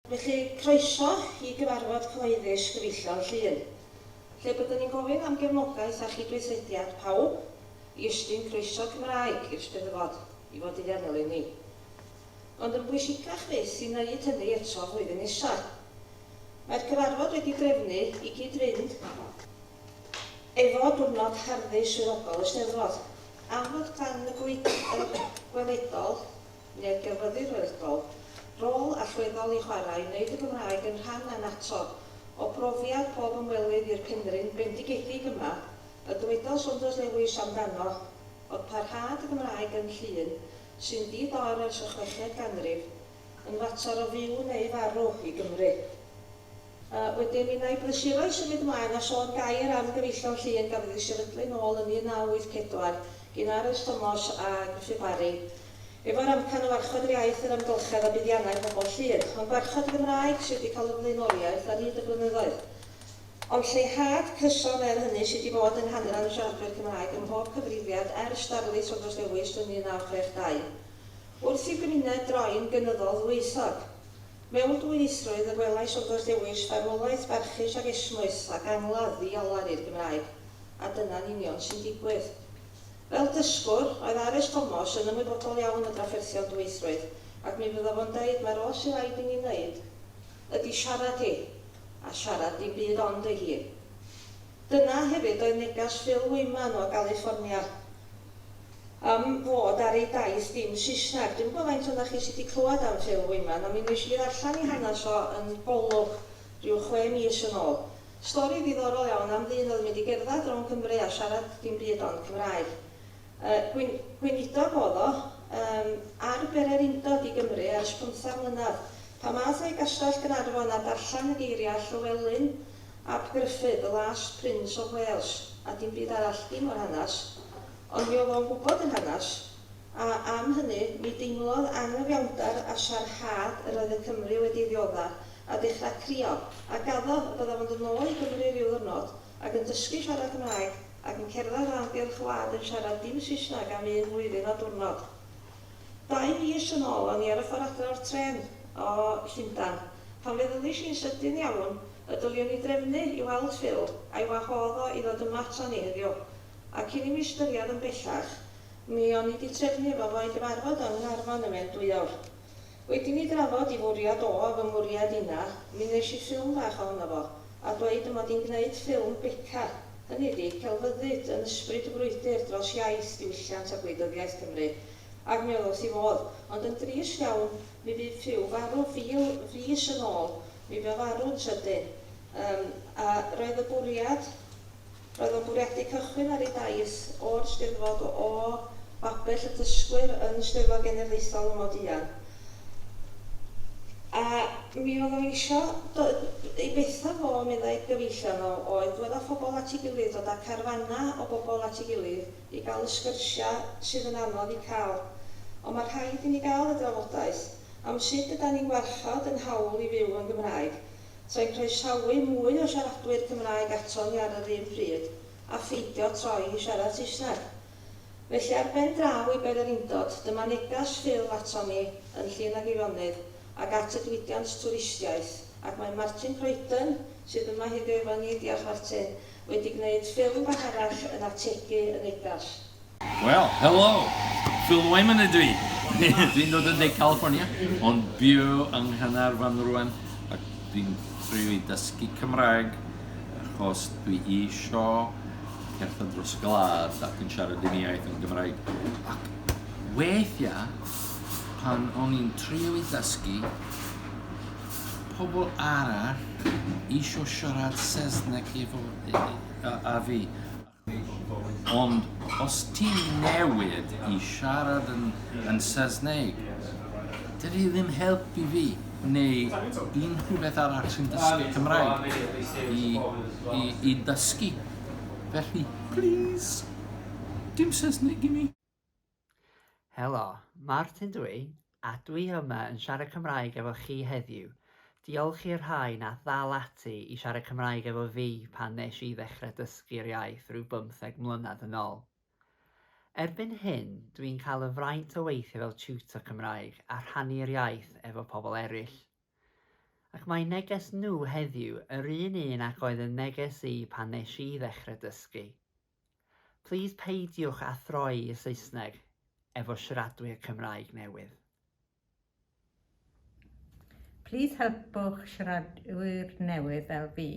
Felly, croeso i gyfarfod cyhoeddus Cyfeillion Llŷn, lle byddwn ni'n gofyn am gefnogaeth a chydweithrediad pawb i ystyn croeso Cymraeg i'r Steddfod i fod i ddilyn ni. Ond yn bwysigach fyth i wneud hynny eto flwyddyn nesaf. Mae'r cyfarfod wedi drefnu i gyd-fynd efo diwrnod harddu swyddogol y Steddfod. Am fod gan y gweledol, neu'r gerfyddyr weledol, rôl allweddol i chwarae i wneud y Gymraeg yn rhan anatod o brofiad pob ymwelydd i'r penrhyn bendigedig yma, y dywedodd Saunders Lewis amdano fod parhad y Gymraeg yn Llŷn sy'n di-dor ers y 6eg ganrif yn fater o fyw neu farw i Gymru. Wedyn, mi wna i brysurau symud ymlaen a sôn gair am Gyfeillion Llŷn gafodd ei sefydlu nôl yn 1984 gan Arys Thomas a Griffith Barry, efo'r amcan o warchod yr iaith yr amgylchedd a buddiannau pobl Llŷn, ond warchod y Gymraeg sydd wedi cael y flaenoriaeth ar hyd y blynyddoedd. Ond lleihad cyson hynny sydd wedi bod yn hanran y siaradwyr Cymraeg ym mhob cyfrifiad ers darlith Saunders Lewis yn 1962, wrth i gymuned droi'n gynyddol ddwyieithog. Mewn dwyieithrwydd y gwelai Saunders Lewis farwolaeth barchus ag esmwys ac angladd i olaru'r Gymraeg, a dyna'n union sy'n digwydd. Fel dysgwr, oedd Arys Thomas yn ymwybodol iawn y drafferthion dwyieithrwydd, ac mi fydda fo'n dweud mae'r oll sy'n rhaid i ni wneud ydy siarad hi, a siarad dim byd ond ei hun. Dyna hefyd oedd negas Phil Wyman o California am fod ar ei daith dim Saesneg. Dwi'n gwybod faint o'na chi sydd wedi clywed am Phil Wyman, ond mi wnes i ddarllen ei hanes o yn golwg rhyw 6 mis yn ôl. Stori ddiddorol iawn am ddyn oedd wedi gerdded rhwng Cymru a siarad dim byd ond Cymraeg. Gweinidog oedd o ar bere'r undod i Gymru ers 15 mlynedd, pa math o'i gastell Gaernarfon a darllen y geiriau Llywelyn Ap Dafydd, the last Prince of Wales, a dim byd arall dim o'r hanes. Ond mi oedd o'n gwybod yn hanes, a am hynny mi deimlodd anghyfiawnder a siarhad yr oedd y Cymru wedi ddiodda a dechrau crio, a gaddo y byddaf yn dod nôl i Gymru ryw ddwrnod ac yn dysgu siarad Cymraeg ac yn cerdded o amgylch wlad yn siarad dim Saesneg am 1 flwyddyn o diwrnod. 2 mis yn ôl, o'n i ar y ffordd adre o'r tren o Llundain, pan feddylis i'n sydyn iawn y dyliwn ni drefnu i weld Phil a'i wahodd o i ddod yma ato ni heddiw. Ac cyn i mi ystyried yn bellach, mi o'n i wedi trefnu efo fo'n gyfarfod yng Nghaernarfon mewn 2 awr. Wedi ni drafod i fwriad o fy mwriad una, mi nes i ffilm bach ohono fo, a dweud mod i'n gwneud ffilm Beca, hynny ydi celfyddyd yn ysbryd y brwydr dros iaith, diwylliant a gwleidyddiaeth Cymru. Ac mi oedd wrth i fod, ond yn drist iawn, mi fydd Phil farw fis yn ôl, mi fydd farw'n sydyn. A roedd o'n bwriadu cychwyn ar ei daith o'r Steddfod o Babell y Dysgwyr yn Steddfod Genedlaethol ym Modian. A mi oedd o'n eisiau, ei betha fo meddai gyfeillion oedd dwedda phobl at ei gilydd, dod â carfanna o bobl at ei gilydd i gael y sgyrsiau sydd yn anodd i cael. Ond mae rhaid i ni gael y drafodaeth am sut ydym ni'n warchod yn hawl i fyw yn Gymraeg, tra'n croesawu mwy o siaradwyr Cymraeg ato ni ar yr un pryd, a pheidio troi i siarad Saesneg. Felly ar ben draw i bere'r undod, dyma negas Phil ato ni yn Llŷn ag Eifionydd ac at y diwydiant twristiaeth, ac mae Martyn Croydon, sydd yma heddiw efo ni, diolch Martyn, wedi gwneud ffilm bach arall yn ategu y negas. Well, hello! Phil Wyman ydw i. Dwi'n dod yn De California, ond byw yng Nghaernarfon rwan, ac dwi'n trio i dysgu Cymraeg, achos dwi isio cerdded dros glad ac yn siarad yn iaith yn Gymraeg. Ac weithiau, pan o'n i'n trio i dysgu, pobl arall isio siarad Saesneg a fi. Ond os ti'n newid i siarad yn Saesneg, dydy ddim helpu fi neu unrhyw beth arall sy'n dysgu Cymraeg i dysgu. Felly, please, dim Saesneg i mi. Helo, Martyn dwi, a dwi yma yn siarad Cymraeg efo chi heddiw. Diolch i'r rhai na ddal ati i siarad Cymraeg efo fi pan nes i ddechrau dysgu'r iaith rhyw 15 mlynedd yn ôl. Erbyn hyn, dwi'n cael y fraint o weithio fel tiwtor Cymraeg a rhannu'r iaith efo pobl eraill. Ac mae neges nhw heddiw yr un ac oedd y neges I pan nes I ddechrau dysgu. Please peidiwch â throi I Saesneg efo siaradwyr Cymraeg newydd. Please helpwch siaradwyr newydd fel fi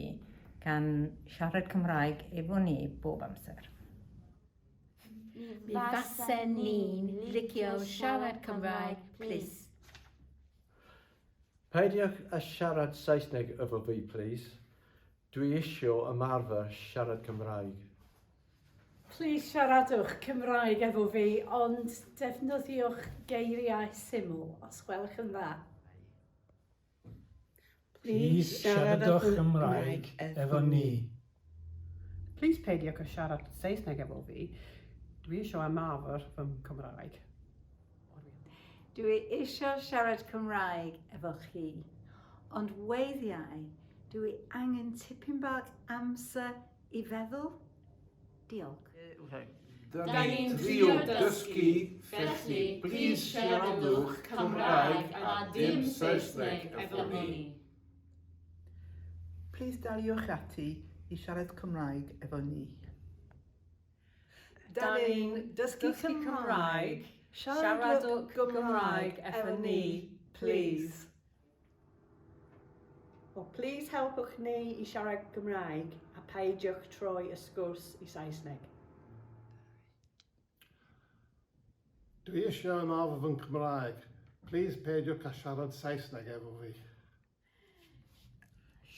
gan siarad Cymraeg efo ni bob amser. Mi fasen ni'n licio siarad Cymraeg, please. Peidiwch â siarad Saesneg efo fi, please. Dwi isio ymarfer siarad Cymraeg. Please siaradwch Cymraeg efo fi, ond defnyddiwch geiriau syml os gwelwch yn dda. Please siaradwch Cymraeg efo ni. Please peidiwch â siarad Saesneg efo fi. Dwi eisiau ymarfer fy Cymraeg. Dwi eisiau siarad Cymraeg efo chi, ond weithiau dwi angen tipyn bach amser I feddwl. Diolch. Da ni'n trio dysgu, felly please siaradwch Cymraeg a dim Saesneg efo ni. Please daliwch ati I siarad Cymraeg efo ni. Da ni'n dysgu Cymraeg, siaradwch Cymraeg efo ni, please. Well, please helpwch ni I siarad Cymraeg a peidiwch troi y sgwrs I Saesneg. Dwi eisiau ymarfer fy Cymraeg. Please peidiwch â siarad Saesneg efo fi.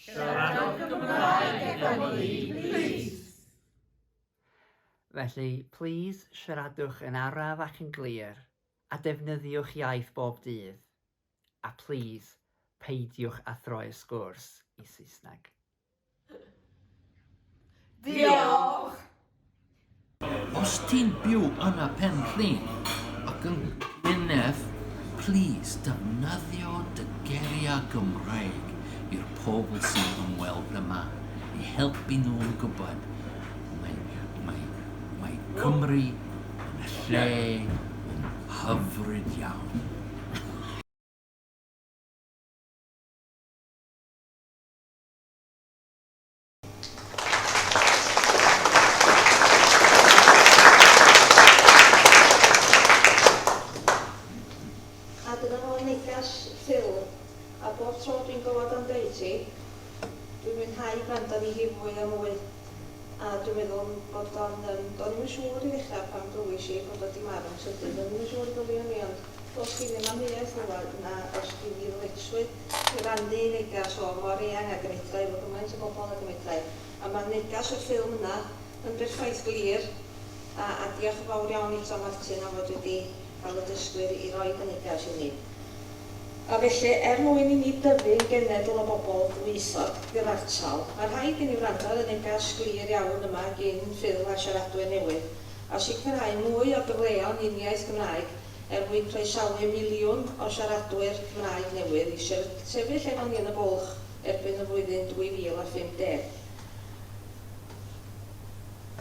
Siaradwch Cymraeg efo ni, please. Felly, please siaradwch yn araf ac yn glir a defnyddiwch iaith bob dydd. A please, peidiwch â throi y sgwrs I Saesneg. Diolch! Os ti'n byw yn y pen llyn ac yn mynedd, please defnyddio dy geriau Gymraeg i'r pobl sy'n ymweld yma I helpu nhw'n gwybod mae Cymru yn y lle yn hyfryd iawn. A dyna fo negas ffilm, a bob tro dwi'n gwybod am dweud ti, dwi'n mwynhau gwrando ni hi fwy a mwy. A dwi'n meddwl bod o'n, do'n i'm yn siŵr I ddechrau pan glywys I bod o di marw yn sydyn. Do'n i'm yn siŵr dylion ni, ond os gen i'n amheuaeth rwan, na os gen i'n ddyletswydd I rannu negas o mor eang ag ymedrai, fod gymaint o bobl ag ymedrai. A mae negas y ffilm yna yn berffaith glir, a diolch yn fawr iawn I Tom Martyn am fod wedi cael y dysgwyr I roi y negas I ni. A felly, mwyn I ni dyfu'n genedl o bobl dwyieithog gyfartal, mae rhaid I ni wrando ar y negas glir iawn yma gyn ffilm a siaradwyr newydd, a sicrhau mwy o gyfleon uniaith Gymraeg mwyn croesawu miliwn o siaradwyr Cymraeg newydd I sefyll efo ni yn y bwlch erbyn y flwyddyn 2050.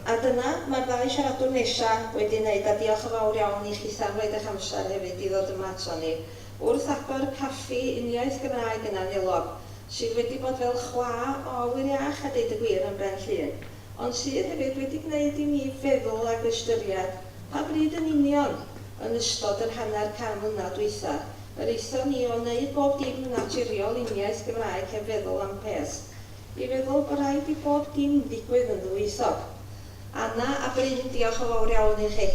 A dyna, mae'r ddau siaradwr nesaf wedi wneud a diolch yn fawr iawn I chi am roed eich amser hefyd I ddod yma ato ni. Wrth agor caffi uniaith Gymraeg yn anilog, sydd wedi bod fel chwa o awyr iach a deud y gwir yn Bryn Llŷn, ond sydd hefyd wedi gwneud I ni feddwl ag ystyried pa bryd yn union yn ystod yr hanner can mlynedd dwytha, yr eithon ni o wneud bob dim naturiol uniaith Gymraeg heb feddwl am peth. I feddwl bod rhaid I bob dim digwydd yn ddwyieithog. Anna a Bryn, diolch yn fawr iawn I chi.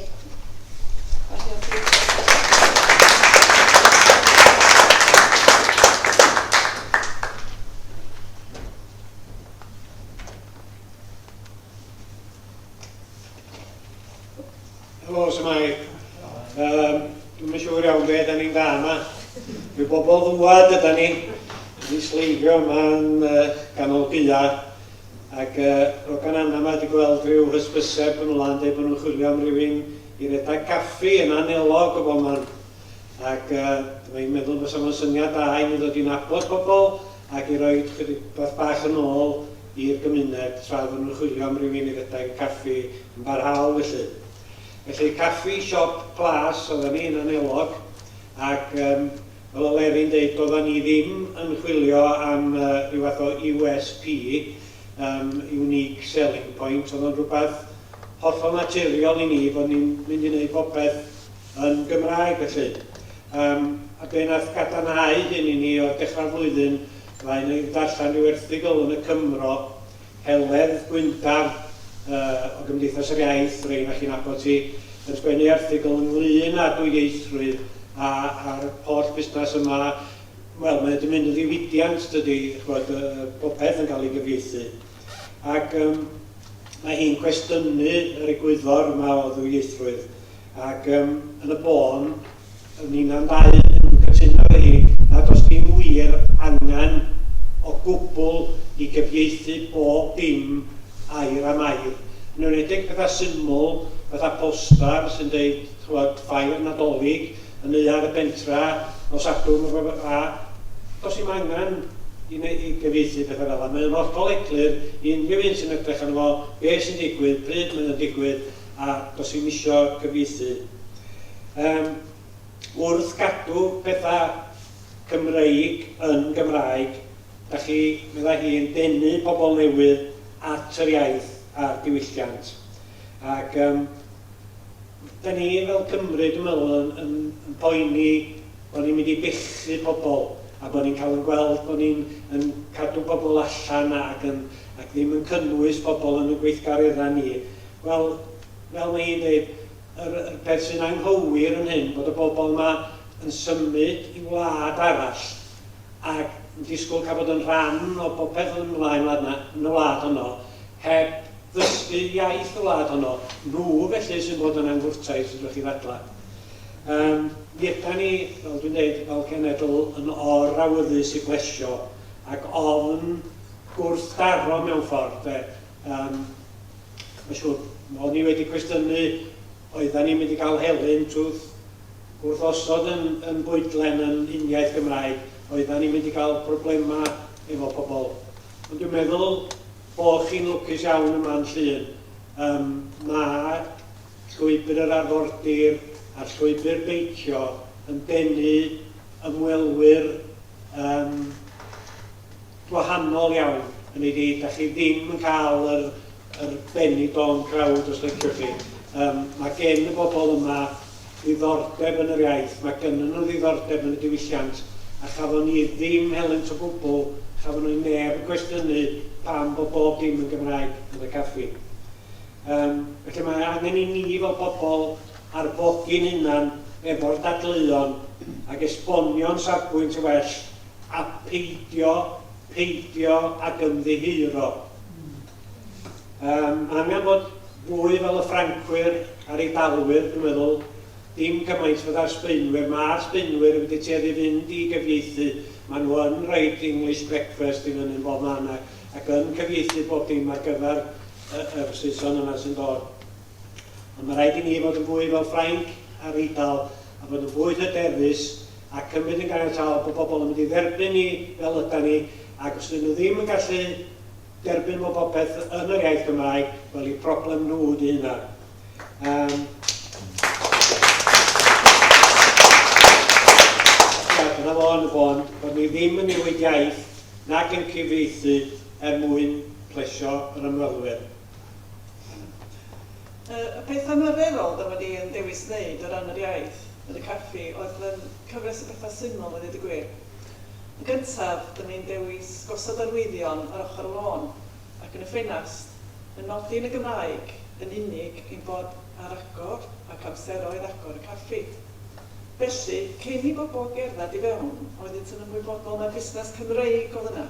Helo, Symai. Dwi'n yn siŵr iawn beth da ni'n da yma. Dwi'n bobl ddwad ydda ni. Ni sleifio yma'n ganol Gia. Ac o gan anna yma wedi gweld rhyw hysbyseb yn ymlaen dweud bod nhw'n chwilio am rywun I redeg caffi yn anelog o boman. Ac dwi'n meddwl bod yma'n syniad da I ni ddod I nabod pobl ac I roi chydig beth bach yn ôl i'r gymuned tra bod nhw'n chwilio am rywun I redeg caffi yn barhaol felly. Felly caffi siop plas oedden ni yn anelog ac fel o Leryn dweud, doeddan ni ddim yn chwilio am ryw fath o USP, unique selling point, oedd o'n rhywbeth hollol naturiol i ni bod ni'n mynd i wneud popeth yn Gymraeg felly. A be nath gadarnhau hyn i ni o'r dechrau'r flwyddyn, fe ni darllen rhyw erthigol yn y Cymro, Heledd Gwyndar o Gymdeithas yr Iaith, rhain a chi'n abod ti, yn sgwennu erthigol ynglyn â dwyieithrwydd a'r holl busnes yma. Wel, mae wedi mynd yn ddiwydiant dydy, popeth yn cael ei gyfieithu. Ac mae hi'n cwestiynu yr egwyddor yma o ddwyieithrwydd. Ac yn y bon, ni'n dau yn cytuno fe hi, nad os dim wir angen o gwbl i gyfieithu bob dim air am air. Yn ymwneud pethau syml, fatha postar sy'n dweud ffair nadolig yn euad y bentra o Sadwrn o a dos i'm angen i gyfieithu pethau fel yna. Mae'n hollol eglur i unrhyw un sy'n edrych arno fo beth sy'n digwydd, pryd mae'n digwydd a dos i'm isio gyfieithu. Wrth gadw pethau Cymreig yn Gymraeg, da chi, meddai hi, yn denu pobl newydd at yr iaith a'r diwylliant. Ac da ni fel Cymru, dwi'n meddwl, yn poeni bod ni'n mynd i bechu pobl a bod ni'n cael yn gweld bod ni'n cadw pobl allan ac ddim yn cynnwys pobl yn y gweithgaredda ni. Wel, fel mae hi'n dweud, yr peth sy'n anghywir yn hyn bod y bobl yma yn symud i wlad arall ac yn disgwyl cael bod yn rhan o bopeth yn ymlaen yn y wlad honno, heb ddysgu iaith y wlad honno, nhw felly sy'n bod yn angwrtais ydych chi ddadla. Mi yda ni, fel dwi'n dweud, fel cenedl, yn or-awyddus i blesio ac ofn gwrthdaro mewn ffordd. Mae'n siŵr, o'n ni wedi cwestiynu oedden ni'n mynd i gael helyn wrth osod yn bwydlen yn uniaith Gymraeg, oedden ni'n mynd i gael problema efo pobl. Ond dwi'n meddwl bod chi'n lwcus iawn yma yn Llŷn. Mae llwybr yr arfordir a'r llwybr beicio yn denu ymwelwyr gwahanol iawn. Yn ei dweud, da chi ddim yn cael yr benidol crowd os leciwch chi. Mae gen y bobl yma ddiddordeb yn yr iaith, mae gennyn nhw ddiddordeb yn y diwylliant, a chafon ni ddim helynt o gwbl, chafon nhw neb yn cwestiynu pam bod bob dim yn Gymraeg yn y caffi. Felly mae angen i ni fel bobl arfogi'n hunan efo'r dadleuon ac esbonio'n safbwynt y well a peidio ac ymddihiro. Angen bod fwy fel y Ffrancwyr a'r Eidalwyr, dwi'n meddwl, dim cymaint fydda'r Sbaenwyr. Mae'r Sbaenwyr wedi tueddu fynd i gyfieithu. Maen nhw yn rhaid English breakfast i fyny bob man ac yn cyfieithu bob dim ar gyfer y Saeson yna sy'n dod. Ond mae rhaid i ni fod yn fwy fel Ffrainc a'r Eidal a fod yn fwy hyderus a cymryd yn ganiataol bod pobl yn mynd i dderbyn ni fel yda ni ac os ydyn nhw ddim yn gallu derbyn o bopeth yn yr iaith Gymraeg, wel i problem nhw di hynna. Dyna fo yn y bon, bod ni ddim yn newid iaith nag yn cyfieithu mwyn plesio yr ymwelwyr. Y peth ymyrreddol da wedi yn dewis wneud o ran yr iaith yn y caffi oedd yn cyfres y pethau syml wedi dweud y gwir. Yn gyntaf, da ni'n dewis gosod arwyddion ar ochr y lôn ac yn y ffenast yn nodi yn y Gymraeg yn unig ein bod ar agor ac amseroedd agor y caffi. Felly, cyn i bobl gerdded i fewn, oeddynt yn ymwybodol na busnes Cymreig oedd yna.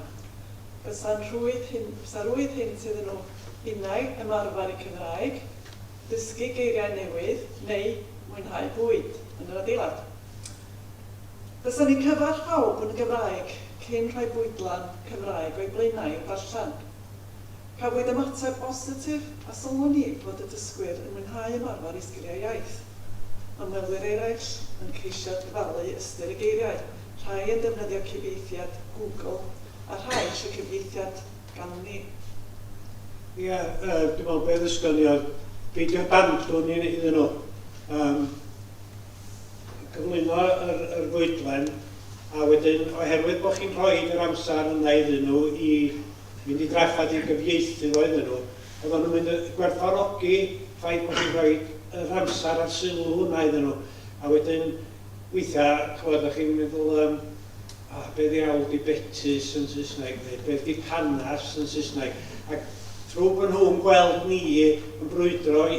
Bysa'r rhwydd hyn sydd yn nhw unau ymarfer i Cymraeg, dysgu geiriau newydd neu mwynhau bwyd yn yr adeilad. Bysa ni'n cyfarch pawb yn y Gymraeg cyn rhoi bwydlan Cymraeg o'i blaenau i'r darllen. Cafwyd ymateb positif a sylwn i fod y dysgwyr yn mwynhau ymarfer i sgiliau iaith. Ymwelwyr eraill yn ceisio dyfalu ystyr y geiriau. Rhai yn defnyddio cyfieithiad Google a rhai eisiau cyfieithiad gamu. Ie, dwi'n meddwl beth ysgyniodd beidio bandwn iddyn nhw. Cyflwyno yr fwydlen A wedyn, oherwydd bod chi'n rhoi yr amser yna iddyn nhw i fynd i drafod i'r gyfieithu fo iddyn nhw, oedden nhw'n mynd gwerthfawrogi ffaith bod chi'n rhoi yr amser a'r sylw hwnna iddyn nhw. A wedyn, weithiau, chwod, ydych chi'n meddwl, beth iawn di betis yn Saesneg, beth di panas yn Saesneg. Ac trwy bod nhw'n gweld ni yn brwydro i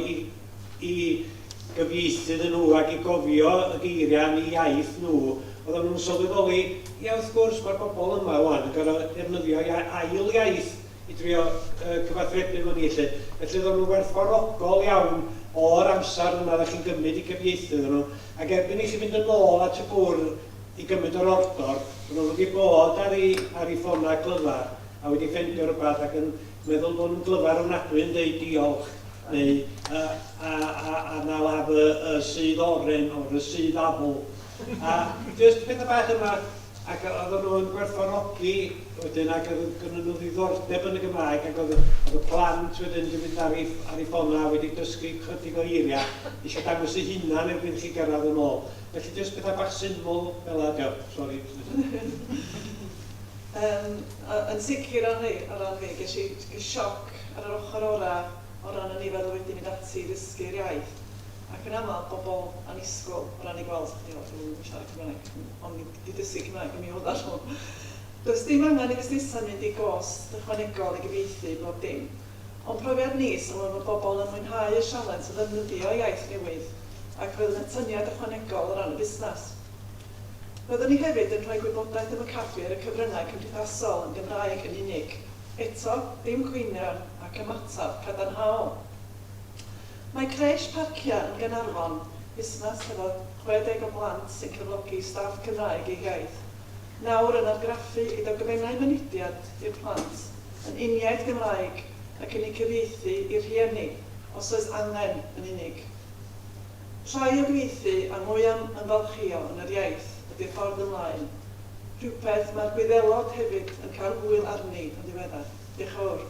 gyfieithu iddyn nhw ac i gofio y geiriau yn eu iaith nhw, oedden nhw'n sylweddoli, ia wrth gwrs mae'r bobl yma wan yn gorfod defnyddio ail iaith i drio cyfathrebu nhw'n ei lle. Felly oedden nhw'n werthfawrogol iawn o'r amser yna ddech chi'n gymryd i gyfieithu iddyn nhw. Ac erbyn i chi fynd yn ôl at y bwrdd i gymryd yr ordor, nhw wedi bod ar ei ffona glyfar a wedi ffendio rhywbeth ac yn meddwl bod nhw'n glyfar ofnadwy yn dweud diolch neu a na laf y sydd oren o'r y sydd afl. A jyst pethau bach yma, ac oedden nhw'n gwerthfawrogi wedyn ac oedden nhw ddiddordeb yn y Gymraeg ac oedd y plant wedyn wedi mynd ar ei ffona wedi dysgu chydig o eiriau eisiau dangos eu hunan erbyn chi gyrraedd yn ôl. Felly jyst pethau bach syml fel ydy, sori. Yn sicr ar ran fi, ges i sioc ar yr ochr ora o ran y nifer wedi mynd ati i ddysgu'r iaith. Ac yn aml, bobl anisgwyl o ran i gweld, dwi'n siarad Cymraeg, ond i ddysgu Cymraeg yn mi oedd ar nhw. Does dim angen i fusnesau mynd i gost ychwanegol i gyfieithu bob dim. Ond profiad ni sylwem bod bobl yn mwynhau y sialens o ddefnyddio iaith newydd ac roedd yn atyniad ychwanegol o ran y busnes. Roeddwn ni hefyd yn rhoi gwybodaeth am y caffi ar y cyfryngau cymdeithasol yn Gymraeg yn unig. Eto, dim cwynion ac ymateb cadarnhaol. Mae cresh parcia yn Gaernarfon, busnes efo 60 o blant sy'n cyflogi staff Cymraeg ei iaith. Nawr yn argraffu i dogfennau mynydiad i'r plant yn uniaith Gymraeg ac yn ei cyfieithu i'r rhieni os oes angen yn unig. Rhai o gyfieithu a mwy am ymfalchio yn yr iaith ydy'r ffordd ymlaen. Rhywbeth mae'r Gwyddelod hefyd yn cael hwyl arni yn ddiweddar. Diolch yn fawr.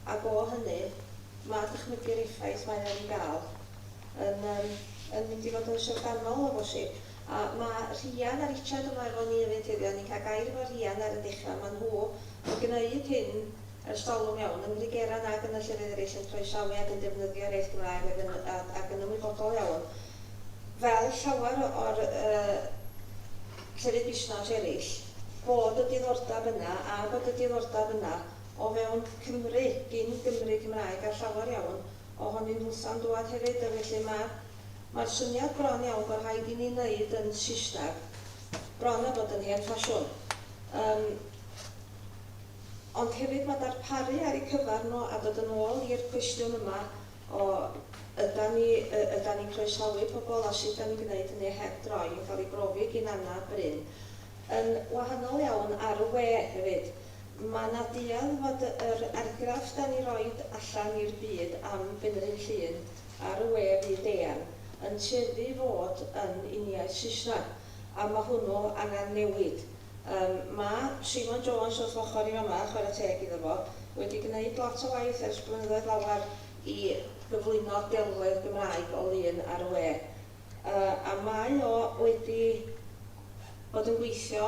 Ac o hynny, mae dychmygu'r effaith mae'n ei gael yn mynd i fod yn siardanol o bosib. A mae rhian a Richard yma efo ni hefyd heddiw, ni'n cael gair efo rhian ar y dechrau, mae nhw yn gwneud hyn ers dolwm iawn, yn Geraint ac yn y llefydd eraill yn croesawu ac yn defnyddio'r iaith Gymraeg ac yn ymwybodol iawn. Fel llawer o'r llefydd busnes eraill, bod y diddordeb yna a bod y diddordeb yna o fewn Cymru, gyn Gymru Cymraeg ar llawer iawn, ohonyn nhw'n dŵad hefyd, a felly mae'r syniad bron iawn bod rhaid i ni wneud yn Saesneg, bron a bod yn hen ffasiwn. Ond hefyd mae darparu ar ei cyfar nhw a dod yn ôl i'r cwestiwn yma o ydan ni'n croesawu pobl a sut ydan ni'n gwneud hynny heb droi yn cael ei brofi gyn Anna Bryn. Yn wahanol iawn ar y we hefyd, mae yna duedd fod yr argraff da ni roed allan i'r byd am Myrddin Llŷn ar y we fyd eang yn tueddu fod yn uniaith Saesneg, a mae hwnnw angen newid. Mae Simon Jones wrth ochr i fama, chwarae teg iddo fo, wedi gwneud lot o waith ers blynyddoedd lawer i gyflwyno delwedd Gymraeg o Llŷn ar y we. A mae o wedi bod yn gweithio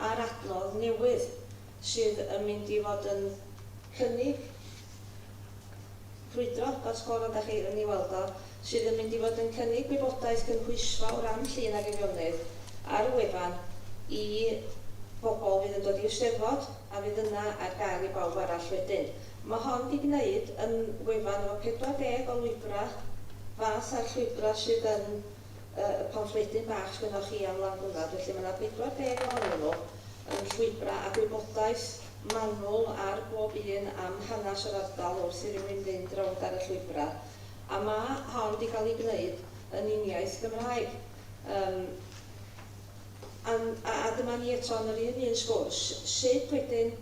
ar adnodd newydd sydd yn mynd i fod yn cynnig crwydro, datgolon da chi yn ei weld o, sydd yn mynd i fod yn cynnig gwybodaeth gynhwysfawr am Llŷn ac Eifionydd ar y wefan i bobl fydd yn dod i Eisteddfod a fydd yna ar gael i bawb arall wedyn. Mae hon wedi gwneud yn wefan efo 40 o lwybra, fath ar llwybra sydd yn pamffledyn bach sgynnoch chi am Landwnad, felly mae yna 40 ohonyn nhw yn llwybra a gwybodaeth manwl ar bob un am hanes yr ardal wrth i rywun fynd rownd ar y llwybra. A mae hon wedi cael ei gwneud yn uniaith Gymraeg. A dyma ni eto yn yr un sgwrs, sut wedyn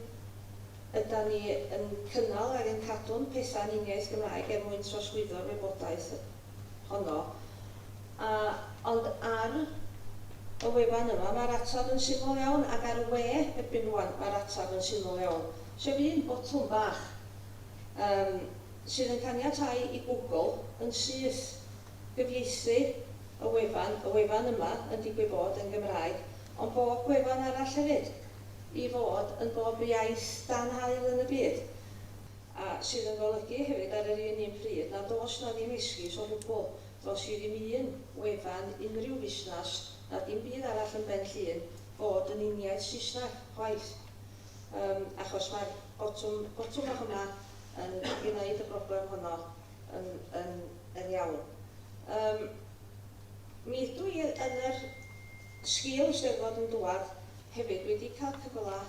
ydyn ni yn cynnal ac yn cadw'n pesa'n uniaith Gymraeg mwyn trosglwyddo'r wybodaeth honno. Ond ar y wefan yma mae'r ateb yn syml iawn, ac ar y we erbyn rwan mae'r ateb yn syml iawn. Sef un botwm bach sydd yn caniatáu i Google yn syth gyfieithu y wefan yma yn digwydd bod yn Gymraeg, ond bob gwefan arall hefyd i fod yn bob iaith dan hael yn y byd. A sydd yn golygu hefyd ar yr un pryd nad oes na ddim esgus o gwbl dros i ddim un wefan unrhyw busnes na dim byd arall yn Ben Llŷn fod yn uniaeth Saesneg chwaith. Achos mae'r botwm bach yma yn gwneud y broblem honno yn iawn. Mi ydw i yn yr sgil Eisteddfod yn dŵad hefyd wedi cael cyfle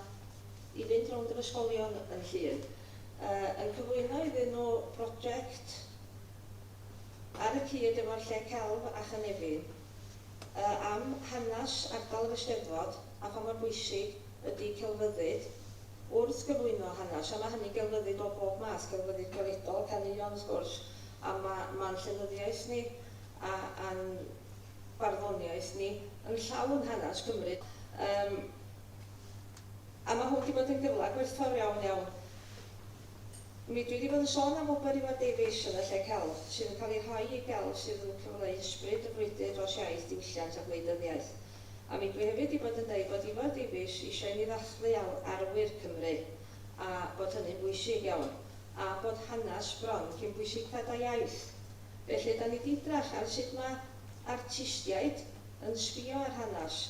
i fynd rownd yr ysgolion yn Llŷn, yn cyflwyno iddyn nhw brosiect ar y cyd efo'r lle celf a chynefin am hanes ardal yr Eisteddfod a pa mor bwysig ydy celfyddyd wrth gyflwyno hanes, a mae hynny'n gelfyddyd o bob math, gelfyddyd gyfredol, canuion wrth gwrs, a mae'n llenyddiaeth ni a'n barddoniaeth ni yn llawn hanes Cymru. A mae hwn wedi bod yn gyfle gwerthfawr iawn. Dwi wedi bod yn sôn am Wber Iwan Davies yn y lle celf, sydd yn cael ei rhoi i gelf sydd yn cyfleu ysbryd y frwydr dros iaith, diwylliant a gwleidyddiaeth. A mi dwi hefyd wedi bod yn dweud bod Iwan Davies eisiau ni ddathlu arwyr Cymru, a bod hynny'n bwysig iawn, a bod hanes bron cyn bwysigfed a iaith. Felly, da ni wedi drach ar sut mae artistiaid yn sbio ar hanes.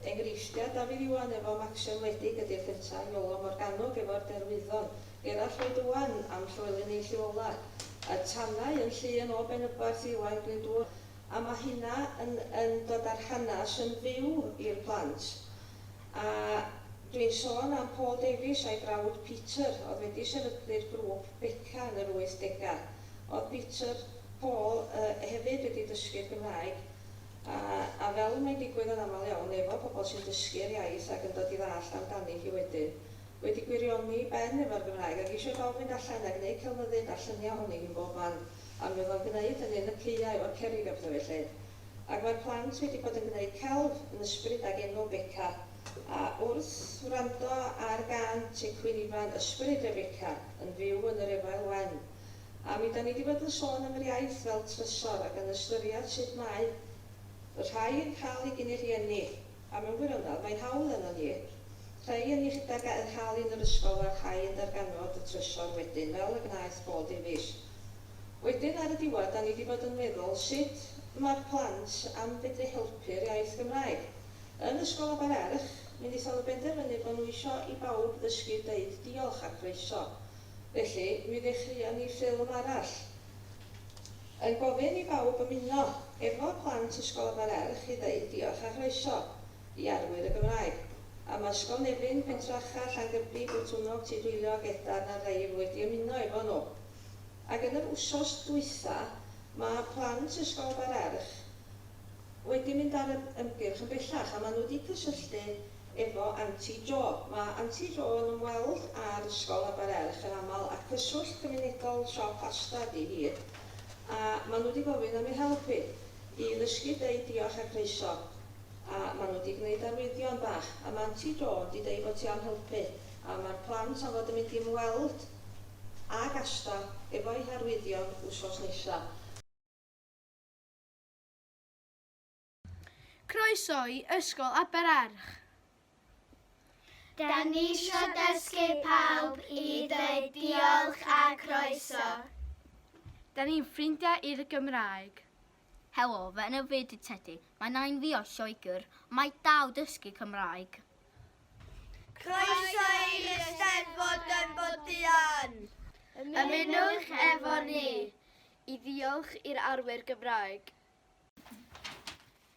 Enghreifftiau Dafydd Iwan efo Maxim Wledig ydy'r cyntaf, Iolo Morganwg efo'r derwyddon, Gerall Roedwan am Llywelyn ei Lliola, y Tanau yn Llŷn o Benybarth Iwan Glyndŵr, a mae hynna yn dod ar hanes yn fyw i'r plant. A dwi'n sôn am Paul Davies a'i brawd Peter, oedd wedi sefydlu'r grŵp Beca yn yr 80au. Oedd Peter Paul hefyd wedi dysgu'r Gymraeg, a fel mae'n digwydd yn aml iawn efo pobl sy'n dysgu'r iaith ac yn dod i ddall amdani hi wedyn, wedi gwirioni ben efo'r Gymraeg ac eisiau bawb fynd allan a gwneud celfyddyd allyniau ohoni yn bob man, a mi oedd o'n gwneud hynny yn y ceia efo'r cerrig a pethau felly. Ac mae'r plant wedi bod yn gwneud celf yn ysbryd ag enw Beca, a wrth wrando ar gan Tecwyn Ifan ysbryd y Beca yn fyw yn yr Efail Wen. A mi da ni wedi bod yn sôn am yr iaith fel trysor ac yn ystyried sut mae y rhai yn cael ei gyn i rhieni, a mewn gwirionedd mae'n hawl yno ni. Rhai yn ei chydag yn cael un yr ysgol a rhai yn darganfod y trysor wedyn, fel y gwnaeth Paul Davies. Wedyn ar y diwedd, da ni wedi bod yn meddwl sut mae'r plant am fedru helpu'r iaith Gymraeg. Yn ysgol Abererch, mi wnaethon nhw benderfynu bod nhw eisiau i bawb ddysgu deud diolch a chroeso. Felly, mi ddechreuon ni ffilm arall yn gofyn i bawb ymuno efo plant ysgol Abererch i ddeud diolch a chroeso i arwyr y Gymraeg. A mae ysgol Nefyn, Pentracha, Llangybi, Bwtwnog, Tudwylio, Gedar a Reif wedi ymuno efo nhw. Ac yn yr wsos dwytha, mae plant ysgol Abererch wedi mynd ar ymgyrch yn bellach, a maen nhw wedi cysylltu efo Aunty Jo. Mae Aunty Jo yn ymweld â'r ysgol Abererch yn aml a cyswllt cymunedol siop pasta di hir. A maen nhw wedi gofyn am ei helpu i ddysgu deud diolch a chroeso. A maen nhw wedi gwneud arwyddion bach. A mae Aunty Jo wedi dweud bod ti am helpu. A mae'r plant am fod yn mynd i ymweld ag asta efo'i harwyddion wsos nesaf. Croeso i ysgol Abererch. Da ni eisiau dysgu pawb i dweud diolch a croeso. Da ni'n ffrindiau i'r Gymraeg. Helo, fe yna fe di Tedi. Mae nain fi o Lloegr, mae daw dysgu Cymraeg. Croeso i'r Eisteddfod yn Bodleian. Ymunwch efo ni i ddiolch i'r arwyr Gymraeg.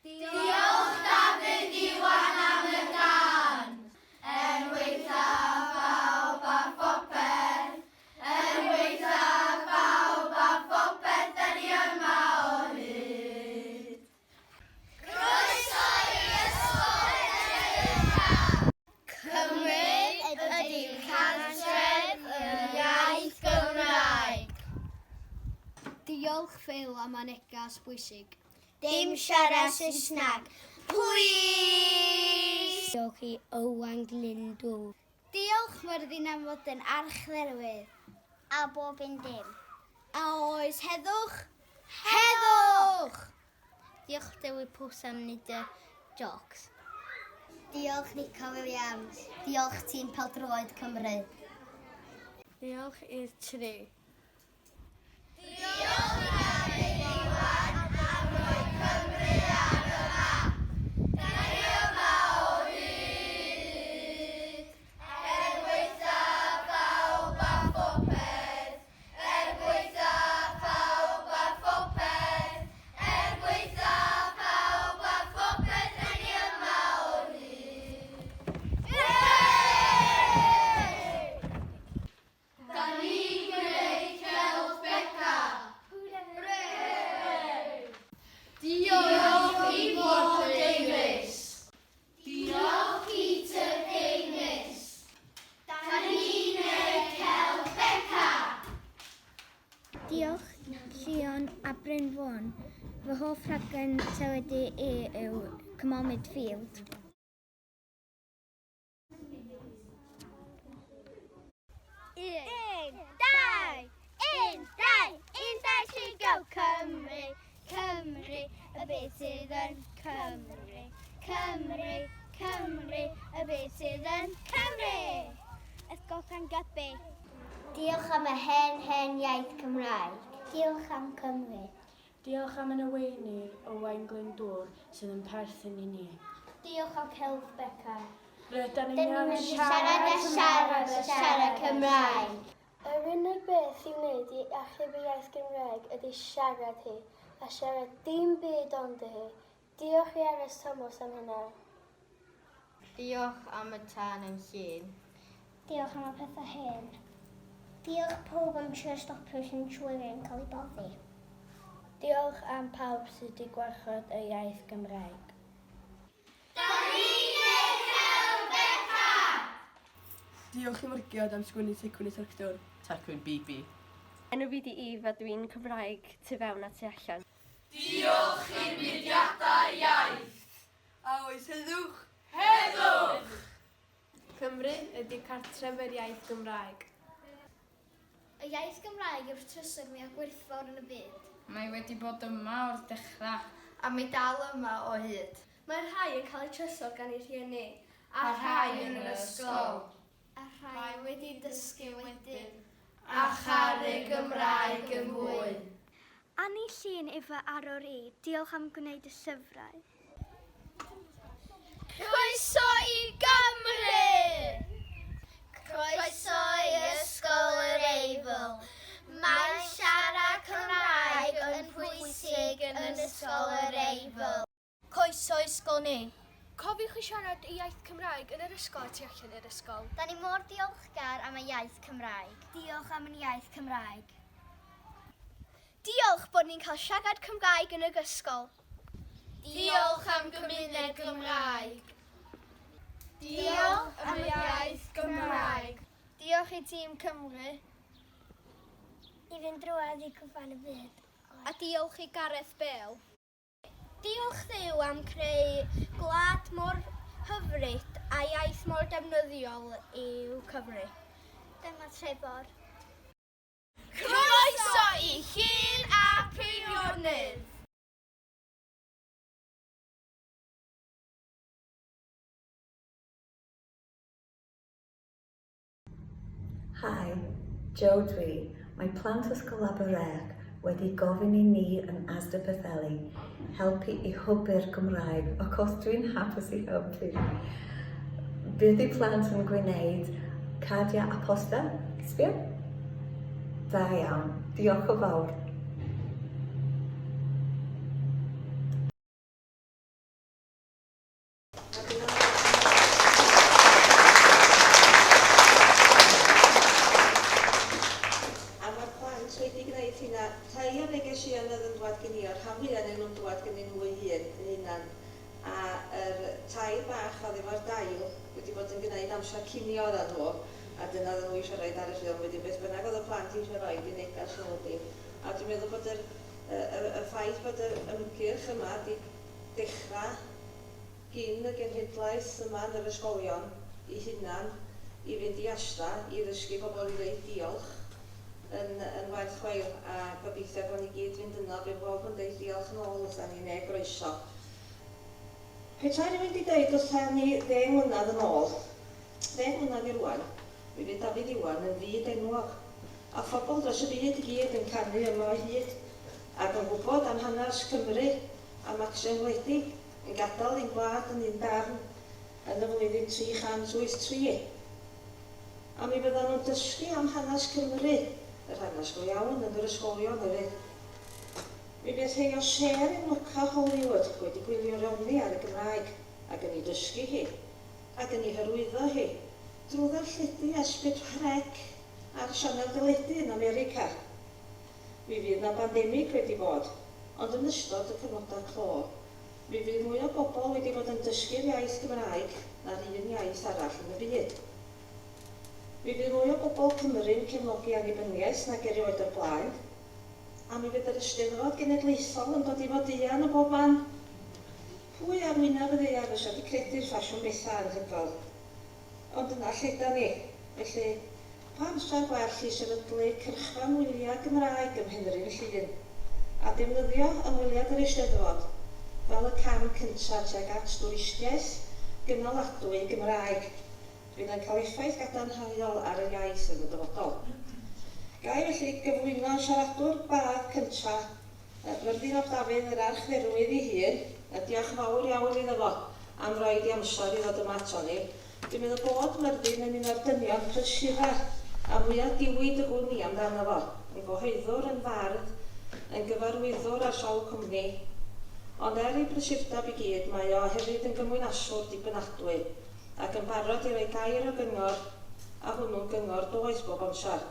Diolch Dafydd Iwan am y gan. Weitha pawb a phopeth. Weitha pawb a phopeth, da ni yma o hyd. Croeso i'r ysgol Cymru ydy'n cartre Diolch Phil am y neges bwysig. Dim siarad Saesneg. Plis! Diolch i Owain Glyndŵr. Diolch Myrddin am fod yn archdderwydd. A bob un dim. A oes heddwch? Heddwch! Diolch Dewi Pws am nid y jocs. Diolch Nico Williams. Diolch tîm Pêl-droed Cymru. Diolch i'r tri. Diolch am ei Iwan am roi Cymru ar y map. Da ni yma o hyd. Gweitha pawb a phopeth. Gweitha pawb a phopeth. Gweitha pawb a phopeth. Da ni yma o hyd. Da ni'n gwneud celf Beca. Diolch i Bob Davies. Diolch Peter Davies. Da ni'n gwneud celf Beca. Diolch Llion a Bryn Fôn. Fy hoff rhaglen teledu yw Midfield. Un, dau, tri, go! Cymru, Cymru, y beth sydd yn Cymru. Cymru, Cymru, y beth sydd yn Cymru. Ysgol Llangybi. Diolch am y hen iaith Cymraeg. Diolch am Cymru. Diolch am y neweinydd Owain Glyndŵr sydd yn perthyn i ni. Diolch am celf Beca. Rydyn ni'n mynd i siarad Cymraeg. Yr unig beth i'w wneud i achub y iaith Gymraeg ydy siarad hi, a siarad dim byd ond hi. Diolch i Ares Thomas am hynna. Diolch am y tân yn llun. Diolch am y pethau hen. Diolch pob am trio stopio sy'n trwy'r yn cael ei boddi. Diolch am pawb sydd wedi gwarchod y iaith Gymraeg. Diolch i Myrgyod am sgwennu tecwn i tractor. Tecwn BB. Enw fi di Eve a dwi'n Cymraeg tu fewn a tu allan. Diolch i'r mudiadau iaith. A oes heddwch? Heddwch! Cymru ydy cartref yr iaith Gymraeg. Y iaith Gymraeg yw'r trysor mwyaf gwerthfawr yn y byd. Mae wedi bod yma o'r dechrau. A mae dal yma o hyd. Mae rhai yn cael eu trysor gan eu rhieni. A rhai yn yr ysgol. A rhai wedi dysgu wedyn. A charu Gymraeg yn fwy. Anni llun efo arwr i. Diolch am gwneud y llyfrau. Croeso i Gymru! Croeso i ysgol yr Eifl. Mae siarad Cymraeg yn pwysig yn ysgol yr Eifl. Croeso i ysgol ni. Cofiwch i siarad y iaith Cymraeg yn yr ysgol tu allan i'r ysgol. Da ni mor diolchgar am y iaith Cymraeg. Diolch am y iaith Cymraeg. Diolch bod ni'n cael siarad Cymraeg yn y ysgol. Diolch am gymuned Gymraeg. Diolch am y iaith Gymraeg. Diolch i tîm Cymru. I fynd drwad i cwpan y byd. A diolch i Gareth Bale. Diolch Dduw am creu gwlad mor hyfryd a iaith mor defnyddiol i'w Cymru. Dyma Trebor. Croeso i Llŷn a Eifionydd. Hi, Joe dwi. Mae plant ysgol Aberreg wedi gofyn i ni yn Asda Betheli helpu i hwbu'r Gymraeg, o cos dwi'n hapus i helpu. Bydd i plant yn gwneud cardiau a poster, sbio? Da iawn, diolch o fawr. Tai o negeseuon oedd yn dwad gen i, o'r rhan fwyaf yn dwad gen i nhw ei hunan. A tai bach oedd efo'r dail wedi bod yn gwneud amser cinio oedden nhw, a dyna oedden nhw eisiau rhoi ar y ffilm wedi beth bynnag oedd y plant eisiau rhoi i negas nhw wedi. A dwi'n meddwl bod y ffaith bod y ymgyrch yma wedi dechrau gyn y genhedlaeth yma yn yr ysgolion i hunan i fynd i asta i ddysgu pobl i ddeud diolch yn werth chweil, a gobeithio bod ni gyd fynd yno fe bob yn deud diolch yn ôl wrtha ni neu groeso. Petai rywun wedi dweud wrtha ni 10 mlynedd yn ôl, 10 mlynedd i rwan, mi fydd Dafydd Iwan yn fyd enwog, a phobl dros y byd i gyd yn canu yma o hyd, ac yn gwybod am hanes Cymru a Maxen wledig yn gadael ein gwlad yn un darn yn y flwyddyn 383. A mi fyddan nhw'n dysgu am hanes Cymru, yr hanes go iawn yn yr ysgolion hefyd. Mi fydd rhai o ser yn lwca Hollywood wedi gwylio rowni ar y Gymraeg ac yn ei dysgu hi, ac yn ei hyrwyddo hi, drwy ddarlledu S4C ar sianel deledu yn America. Mi fydd na bandemig wedi bod, ond yn ystod y cyfnodau clo, mi fydd mwy o bobl wedi bod yn dysgu'r iaith Gymraeg na'r un iaith arall yn y byd. Mi fydd mwy o bobl Cymru'n cefnogi annibyniaeth nag erioed o'r blaen, a mi fydd yr Eisteddfod Genedlaethol yn dod i fod eang o bob man. Pwy ar wynaf y ddaear ys wedi credu'r ffasiwn bethau anhygoel. Ond yna lle da ni, felly pa amser gwell i sefydlu cyrchfan wyliau Gymraeg ym Myrddin Llŷn, a defnyddio ymwyliad yr Eisteddfod fel y cam cyntaf tuag at twristiaeth gynaladwy Gymraeg. Fydd yn cael effaith gadarnhaol ar y iaith yn y dyfodol. Gai felly gyflwyno siaradwr bad cyntaf, Myrddin Ap Dafydd yr archferwydd ei hun, a diolch fawr iawn iddo fo am roed i amser i ddod yma ato ni. Dwi'n meddwl bod Myrddin yn un o'r dynion prysura a mwyaf diwyd y gwn i amdano fo, yn gyhoeddwr, yn fardd, yn gyfarwyddwr ar sawl cwmni, ond ei brysurdeb i gyd, mae o hefyd yn gymwynaswr dibynadwy ac yn barod i roi gair o gyngor, a hwnnw'n gyngor does bob amser.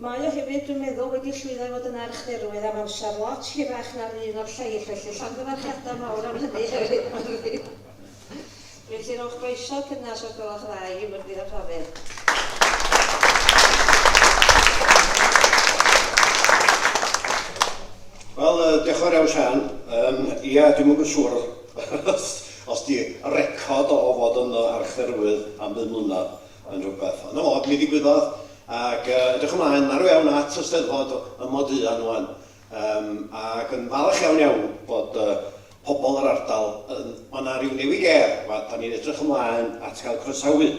Mae o hefyd, dwi'n meddwl, wedi llwyddo i fod yn archdderwydd am amser lot hirach na'r un o'r lleill, felly llongyfarchiadau mawr am hynny hefyd, Myrddin. Felly rowch groeso cynnas o'r gwelwch dda i Myrddin Ap Dafydd. Wel, diolch yn fawr iawn Sian. Ia, dwi'n mwyn siŵr os di record o fod yn archdderwydd am 5 mlynedd yn rhywbeth. Ond o, mi ddigwyddodd, ac edrych ymlaen ar iawn at y Steddfod ym Myrddin ŵan, ac yn falch iawn bod pobl yr ardal yna rhyw newid ger, da ni'n edrych ymlaen at gael croesawu.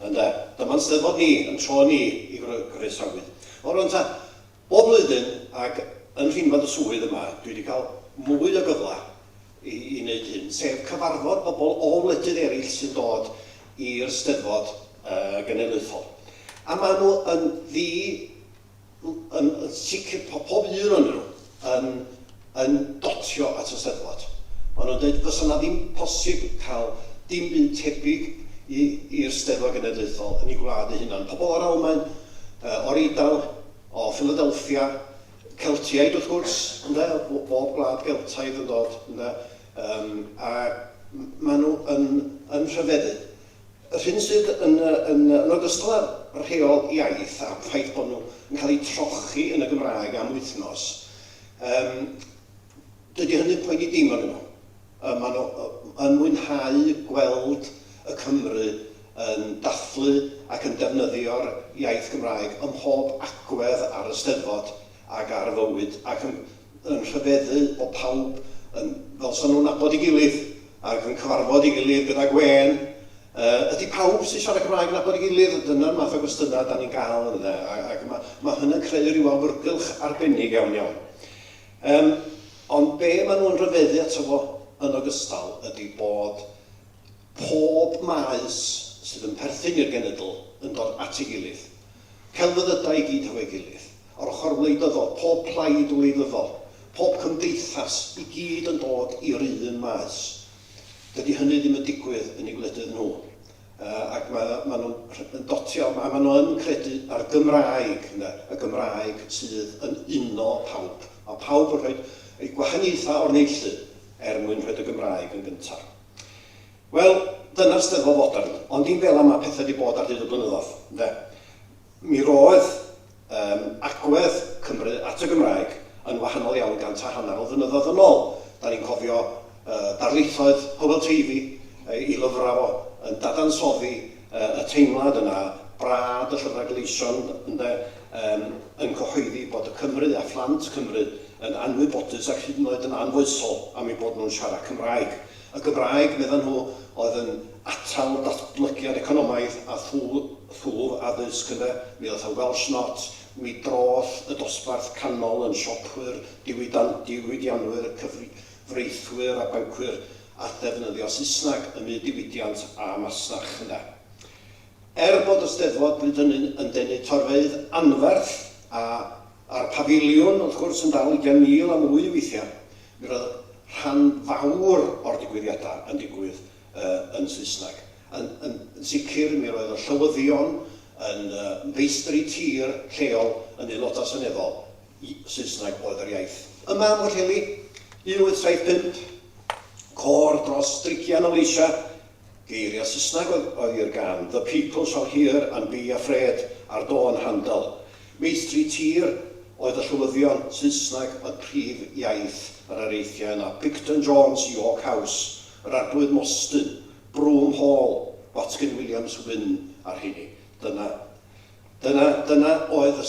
Dyma'n Steddfod ni, yn tro ni i croesawu. O rwan ta, bob blwyddyn, ac yn rhinfad y swydd yma, dwi wedi cael mwy o gyfle i wneud hyn, sef cyfarfod bobl o wledydd eraill sy'n dod i'r Steddfod Genedlaethol. A maen nhw yn sicr, pob un o'n nhw yn dotio at y Steddfod. Maen nhw'n dweud fysa na ddim posib cael dim byd tebyg i'r Steddfod Genedlaethol yn ei gwlad eu hunan. Pobl o'r Almaen, o'r Eidal, o Philadelphia, Celtiaid wrth gwrs, bob gwlad Geltaidd yn dod, a maen nhw yn rhyfeddu. Yr hyn sydd yn ogystal â'r rheol iaith a'r ffaith bod nhw yn cael eu trochi yn y Gymraeg am wythnos, dydy hynny'n poeni dim arnyn nhw. Maen nhw yn mwynhau gweld y Cymru yn dathlu ac yn defnyddio'r iaith Gymraeg ym mhob agwedd ar y Steddfod ac ar y fywyd, ac yn rhyfeddu o pawb fel sa'n nhw'n nabod i gilydd ac yn cyfarfod i gilydd gyda gwen. Ydy pawb sy'n siarad Cymraeg yn nabod i gilydd, dyna'r math o gwestiynau da ni'n gael yna, ac mae hynny'n creu rhyw awyrgylch arbennig iawn. Ond be maen nhw'n rhyfeddu ato fo yn ogystal ydy bod pob maes sydd yn perthyn i'r genedl yn dod at ei gilydd. Celfyddydau i gyd efo'i gilydd. O'r ochr wleidyddol, pob plaid wleidyddol, pob cymdeithas i gyd yn dod i'r un maes. Dydy hynny ddim yn digwydd yn ei gwledydd nhw. Ac maen nhw'n dotio, a maen nhw'n credu ar Gymraeg, y Gymraeg sydd yn uno pawb. A pawb yn rhoi ei gwahaniaethau o'r neilltu mwyn rhoi y Gymraeg yn gyntaf. Wel, dyna'r Steddfod fodern, ond dim fel yma pethau wedi bod ar hyd y blynyddoedd. Mi roedd agwedd Cymru Felloedd Hywel Teifi I lyfrau fo yn dadansoddi y teimlad yna, brad y llyfrau gleision yn cyhoeddi bod y Cymru a phlant Cymru yn anwybodus ac hyd yn oed yn anfoesol am ei bod nhw'n siarad Cymraeg. Y Gymraeg, medden nhw, oedd yn atal datblygiad economaidd a thwf addysg yna. Mi oedd y Welsh Not, mi drodd y dosbarth canol yn siopwyr, diwydianwyr, cyfreithwyr a bancwyr a ddefnyddio Saesneg ym myd diwydiant a masnach yna. Bod y Steddfod bryd hynny yn denu torfeydd anferth a'r pafiliwn, wrth gwrs, yn dal 20,000 a mwy weithiau, mi roedd rhan fawr o'r digwyddiadau yn digwydd yn Saesneg. Yn sicr, mi roedd y llywyddion yn feistri tir lleol yn aelodau seneddol Saesneg oedd yr iaith. Yma yn Mhwllheli, 1875, cor dros 30 o leisia, geiriau Saesneg oedd i'r gan. The people shall hear and be afraid ar Dawn Handel. Meistri tir oedd y llywyddion Saesneg y prif iaith yr areithiau yna. Picton Jones, York House, yr Arglwydd Mostyn, Broom Hall, Watkin Williams Wynn ar hynny. Dyna oedd y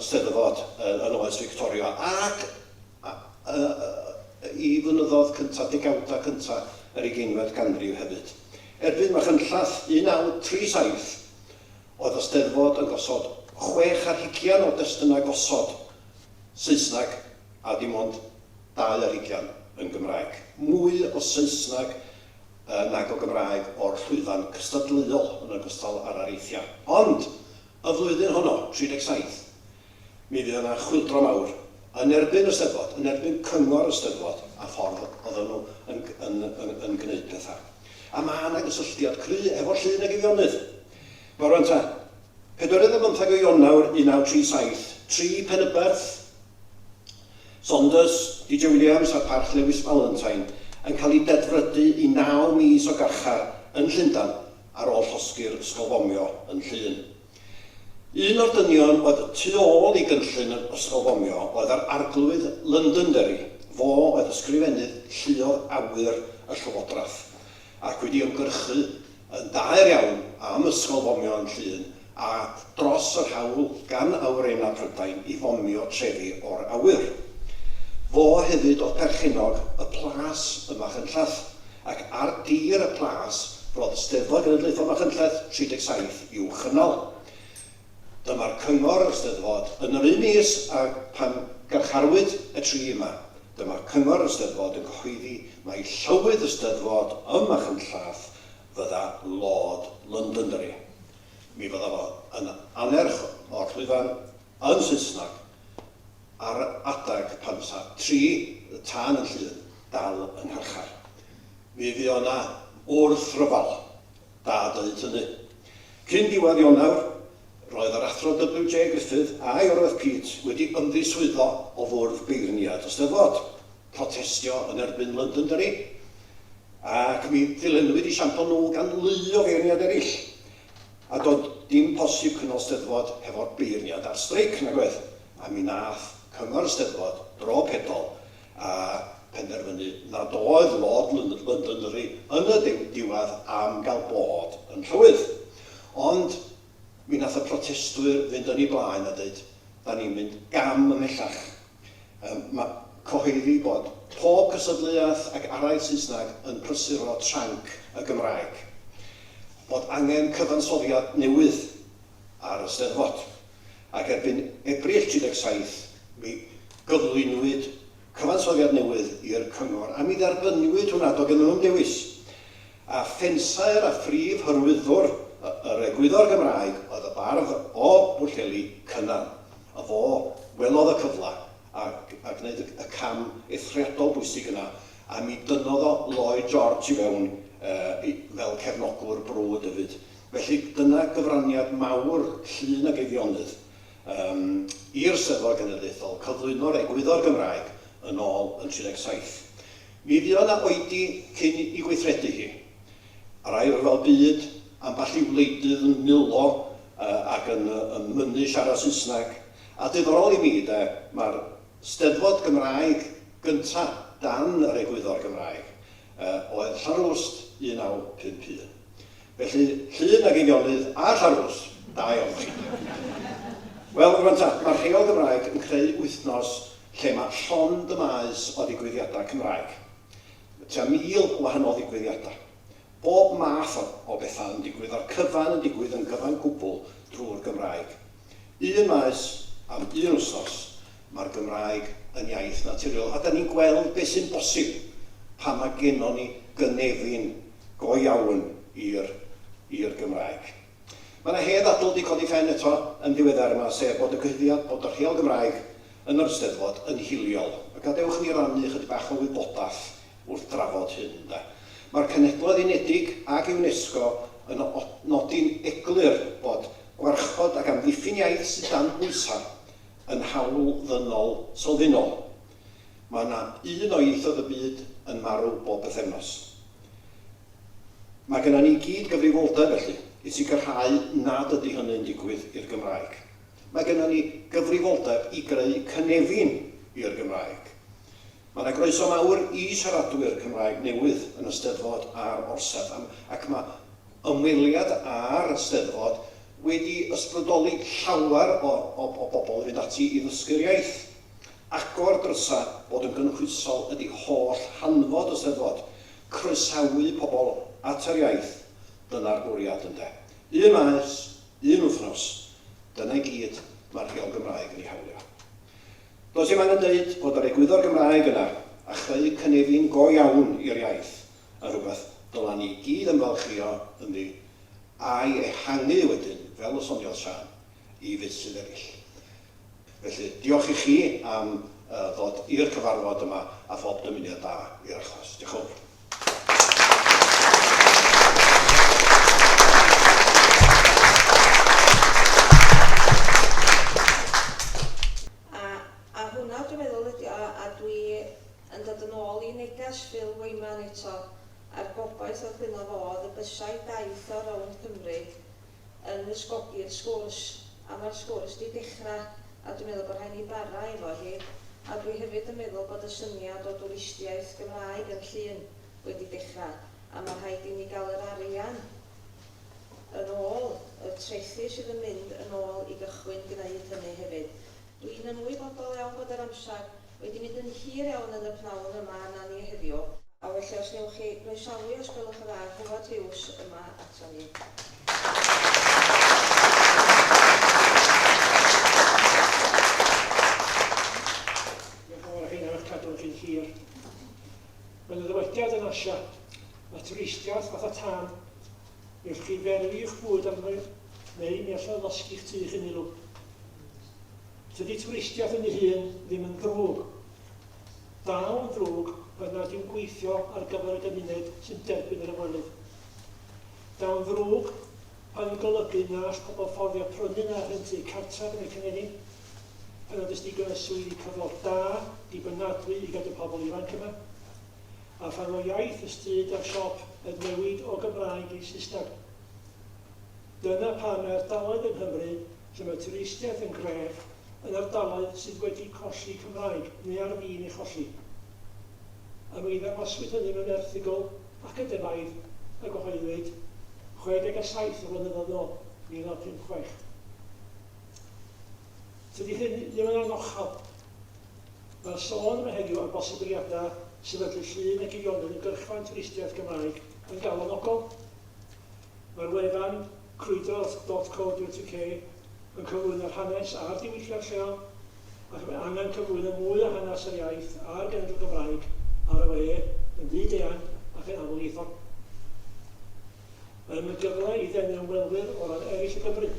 Steddfod yn oes Victoria ac I flynyddoedd cyntaf, degawdau cyntaf yr 20th ganrif hefyd. Erbyn Machynllath 1937, oedd y Steddfod yn gosod 6 o destunau gosod Saesneg a dim ond 2 yn Gymraeg. Mwy o Saesneg nag o Gymraeg o'r llwyfan cystadleuol yn ogystal ar areithiau. Ond, y flwyddyn honno, 37, mi fydd yna chwyldro mawr yn erbyn y Steddfod, yn erbyn cyngor y Steddfod a ffordd oedden nhw yn gwneud pethau. A mae yna gysylltiad cry efo Llŷn ag Eifionydd. Mae rwan ta, 15 o Ionawr 1937, 3 Penyberth, Saunders, DJ Williams a Parch Lewis Valentine yn cael ei dedfrydu I 9 mis o garchar yn Llundain ar ôl llosgi'r ysgolfomio yn Llŷn. Un o'r dynion oedd tu ôl I gynllun yr ysgolfomio oedd ar arglwydd Londonderry. Fo oedd ysgrifennydd lluodd awyr y Llywodraeth ac wedi ymgyrchu yn daer iawn am ysgolfomio yn Llŷn a dros yr hawl gan awrein a Prydain I fomio trefi o'r awyr. Fo hefyd oedd perchenog y plas y Machynllath ac ar dir y plas roedd Steddfod Genedlaethol Machynllath 37 i'w chynnal. Dyma'r cyngor y Steddfod yn yr un mis a pan garcharwyd y tri yma. Dyma'r cyngor y Steddfod yn cyhoeddi mae llywydd y Steddfod ym Machynllath fydda Lord Londonderry. Mi fydda fo yn anerch o'r llwyfan yn Saesneg ar adag pan sa 3 tân yn Llŷn dal yng ngharchar. Mi fydd o'na wrth ryfal, da dweud hynny. Cyn diwedd Ionawr, roedd yr athro W.J. Griffith a Iorwerth Pete wedi ymddiswyddo o fwrdd beirniad y Steddfod, protestio yn erbyn Londonderry, ac mi ddilynwyd I siampl nhw gan lu o feirniad eraill. A dod dim posib cynnal Steddfod hefo'r beirniad ar streic nag oedd. A mi nath cyngor Steddfod dro pedol a penderfynu nad oedd Lord Londonderry yn y diwedd am gael bod yn llywydd. Ond mi nath y protestwyr fynd yn ei blaen a dweud, da ni'n mynd gam ymellach. Mae cyhoeddi bod pob cystadleuaeth ac araith Saesneg yn prysuro tranc y Gymraeg. Bod angen cyfansoddiad newydd ar y Steddfod. Ac erbyn Ebrill 37, mi gyflwynwyd cyfansoddiad newydd i'r cyngor, a mi dderbynwyd hwnna do gen nhw'n dewis. A ffensaer a phrif hyrwyddo'r yr egwyddor Gymraeg oedd y bardd o Mhwllheli cynnan. A fo welodd y cyfla a gwneud y cam eithriadol bwysig yna, a mi dynnodd o Lloyd George I fewn fel cefnogwr brwd hefyd. Felly dyna gyfraniad mawr Llŷn ag Eifionydd i'r Steddfod Genedlaethol, cyflwyno'r egwyddor Gymraeg yn ôl yn 37. Mi fydd yna oedi cyn I gweithredu hi. Ar air fel byd, amball I wleidydd yn nilo ac yn mynnu siarad Saesneg. A diddorol I mi, mae'r Steddfod Gymraeg gyntaf dan yr egwyddor Gymraeg oedd Llanrwst 1951. Felly, Llŷn ag Eifionydd a Llanrwst, da iawn chi. Wel, rwan ta, mae'r rheol Gymraeg yn creu wythnos lle mae llond y maes o ddigwyddiadau Cymraeg. Tua 1000 wahanol ddigwyddiadau. Bob math o bethau yn digwydd, a'r cyfan yn digwydd yn gyfan gwbl drwy'r Gymraeg. Un maes am un wsos, mae'r Gymraeg yn iaith naturiol, a da ni'n gweld beth sy'n bosib pan mae gennon ni gynefin go iawn i'r Gymraeg. Mae yna hedd adl wedi codi ffen eto yn ddiweddar yma, sef bod y gyhyddiad bod y rheol Gymraeg yn yr Eisteddfod yn hiliol. A gadewch ni rannu chydig bach o wybodaeth wrth drafod hyn. Mae'r Cenhedloedd Unedig ag UNESCO yn nodi'n eglur bod gwarchod ac amddiffyn iaith sydd dan bwysau yn hawl ddynol sylfaenol. Mae yna un o ieithoedd y byd yn marw bob bythefnos. Mae gennym ni gyd gyfrifoldeb felly i sicrhau nad ydy hynny'n digwydd i'r Gymraeg. Mae gennym ni gyfrifoldeb i greu cynefin i'r Gymraeg. Mae yna groeso mawr i siaradwyr Cymraeg newydd yn Eisteddfod a'r orsedd, ac mae ymweliad ar Eisteddfod wedi ysbrydoli llawer o bobl i fynd ati i ddysgu'r iaith. Agor drysa bod yn gynhwysol ydy holl hanfod Eisteddfod, croesawu pobl at yr iaith, dyna'r bwriad ynde. Un maes, un wythnos, dyna i gyd mae'r rheol Gymraeg yn ei hawlio. Does dim angen dweud bod yr egwyddor Gymraeg yna a chreu cynefin go iawn i'r iaith yn rhywbeth dylan ni gyd ymfalchio ynddi a'i ehangu wedyn, fel y soniodd Sian, i feysydd eraill. Felly, diolch i chi am ddod i'r cyfarfod yma a phob dymuniad da i'r achos. Diolch yn fawr. A hwnna dwi'n meddwl ydi, a dwi yn dod yn ôl i neges Saville Wyman eto, a'r gobaith oedd gyda fodd y bysau daith o rownd Cymru yn ysgogi'r sgwrs, a mae'r sgwrs wedi dechrau, a dwi'n meddwl bod rhaid ni bara efo hi, a dwi hefyd yn meddwl bod y syniad o twristiaeth Gymraeg yn Llŷn wedi dechrau, a mae rhaid i ni gael yr arian yn ôl, y trethu sydd yn mynd yn ôl i gychwyn gwneud hynny hefyd. Dwi'n ymwybodol iawn bod yr amser wedi mynd yn hir iawn yn y pnawn yma na ni heddiw, a felly os newch chi groesawu os gwelwch yn dda, Hwfad Huws yma ato ni. Diolch yn fawr chi am eich cadw chi'n hir. Mae'n y ddywediad yn asia, a twristiaeth fath o tan, newch chi ferfu i'ch bwyd am neu mi allan ddosgu'ch tu chi'n ilw. Tydi twristiaeth yn ei hun ddim yn ddrwg. Daw yn ddrwg pan nad yw'n gweithio ar gyfer y gymuned sy'n derbyn yr ymwelydd. Daw yn ddrwg pan yn golygu na all pobl fforddio prynu na rhentu cartref yn y cynefin, pan nad ysdi gyda swyddi cyflog da, dibynadwy i gadw pobl ifanc yma, a phan o iaith ystyd ar siop yn newid o Gymraeg i Saesneg. Dyna pan mae'r ardaloedd yng Nghymru lle mae twristiaeth yn gref yn ardaloedd sydd wedi colli Cymraeg, neu ar fin ei cholli. A mi ddangoswyd hynny mewn erthigol academaidd a gyhoeddwyd 67 flynyddoedd ôl, 1956. Tydi hyn ddim yn anochel. Mae'r sôn yma heddiw am bosibiliadau sefydlu Llŷn ag Eifionydd yn gyrchfan twristiaeth Gymraeg yn galonogol. Mae'r wefan crwydro.co.uk yn cyflwyno'r hanes a'r diwylliant lleol, ac mae angen cyflwyno mwy o hanes yr iaith a'r genedl Gymraeg ar y we yn fyd-eang ac yn amlieithog. Mae'n gyfle i ddenu ymwelwyr o ran eraill y Gymru,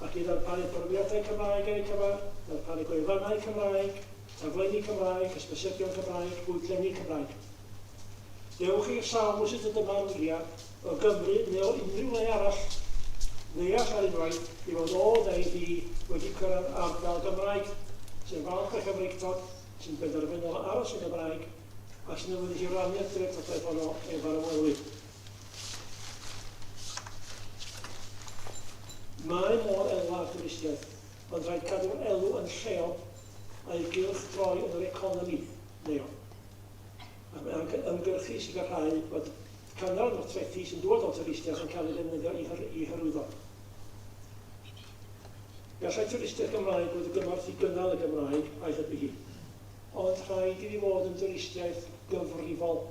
ac i ddarparu profiadau Cymraeg ar eu cyfar, ddarparu gwefannau Cymraeg, taflenni Cymraeg, ysbysebion Cymraeg, bwydlenni Cymraeg. Dewch i'r sawl sydd yn dyma'r wyliad o Gymru neu o unrhyw le arall ddeall ar unwaith i fod o ddeud i wedi cyrraedd ardal Gymraeg sy'n falch o Cymreigtod, sy'n benderfynol aros yn Gymraeg a sy'n ymwneud i rannu'r dyfodolaeth honno efo'r ymwelwyr. Mae mor elwa'r twristiaeth, ond rhaid cadw'r elw yn lleol a'i gylch droi yn yr economi leol. Ac mae'n ymgyrchu sicrhau bod cynnal o'r trethi sy'n dod o'r twristiaeth yn cael ei ddefnyddio i hyrwyddo. Gallai twristiaeth Gymraeg fod y gymorth i gynnal y Gymraeg a'i hybu hi, ond rhaid i fi fod yn twristiaeth gyfrifol.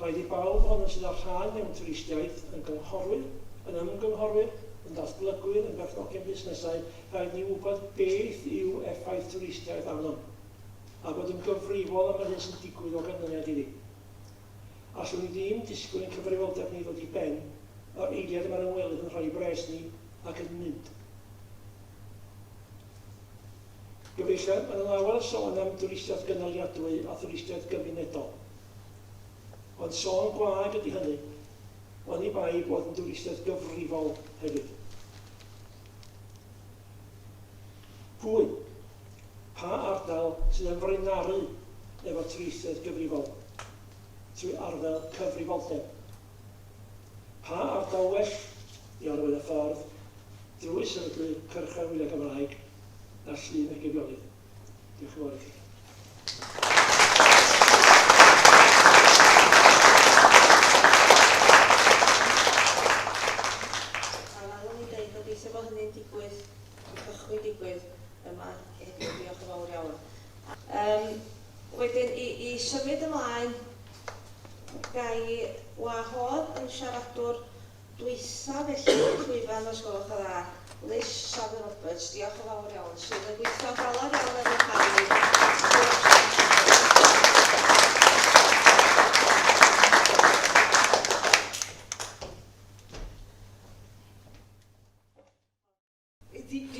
Rhaid i bawb ond sydd ar rhan mewn twristiaeth yn gynghorwyr, yn ymgynghorwyr, yn datblygwyr, yn berchnogion busnesau, rhaid ni wybod beth yw effaith twristiaeth arnom, a bod yn gyfrifol am hynny sy'n digwydd o ganlyniad iddi. Allwn ni ddim disgwyl yn cyfrifoldeb ni ddod i ben o'r eiliad yma'r ymwelydd yn rhoi bres ni ac yn mynd. Gyfeillion, mae'n lawer sôn am twristiaeth gynaliadwy a twristiaeth gymunedol. Ond sôn gwag ydy hynny, ond i bai bod yn twristiaeth gyfrifol hefyd. Pwy? Pa ardal sydd yn frenaru efo twristiaeth gyfrifol? Trwy arddel cyfrifoldeb. Pa ardal well i arwydd y ffordd drwy sefydlu cyrchau wyliau Gymraeg na'r Llŷn ac Eifionydd. Diolch yn fawr i chi. Efo hynny'n digwydd, yn cychwyn digwydd yma heddiw, diolch yn fawr iawn. Wedyn, i symud ymlaen, gai wahodd yn siaradwr dwytha felly, llwyfan os gwelwch yn dda, Saville Roberts, diolch yn fawr iawn, sydd yn gweithio galad iawn efo camu.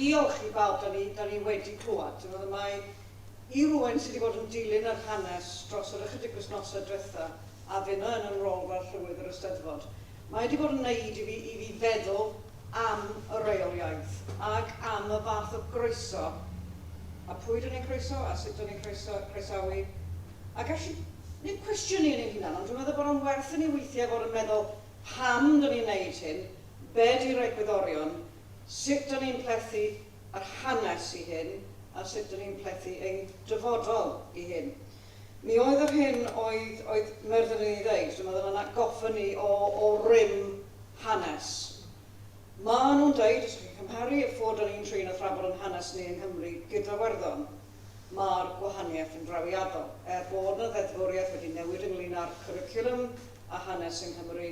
Diolch i bawb da ni wedi clywed. Mae i rywun sydd wedi bod yn dilyn yr hanes dros yr ychydig wythnosau diwetha a fyna yn yn rôl fel hyrwyddo'r Eisteddfod. Mae wedi bod yn neud i fi feddwl am y reoliaeth ac am y fath o groeso. A pwy dyn ni'n croeso a sut dyn ni'n croesawu. A gallu nid cwestiynu yn ein hunan, ond dwi'n meddwl bod o'n werth i ni weithiau fod yn meddwl pam dyn ni'n neud hyn, be di'r egwyddorion, sut dyn ni'n plethu yr hanes i hyn, a sut dyn ni'n plethu ein dyfodol i hyn. Mi oedd yr hyn oedd Myrddin yn ei ddeud, dwi'n meddwl yn atgoffa ni o rym hanes. Maen nhw'n dweud, os chi'n cymharu y ffod o'n un trin o thrafod yn hanes ni yng Nghymru gyda Werddon, mae'r gwahaniaeth yn drawiadol. Bod yna ddeddfwriaeth wedi newid ynglyn â'r cwricwlwm a hanes yng Nghymru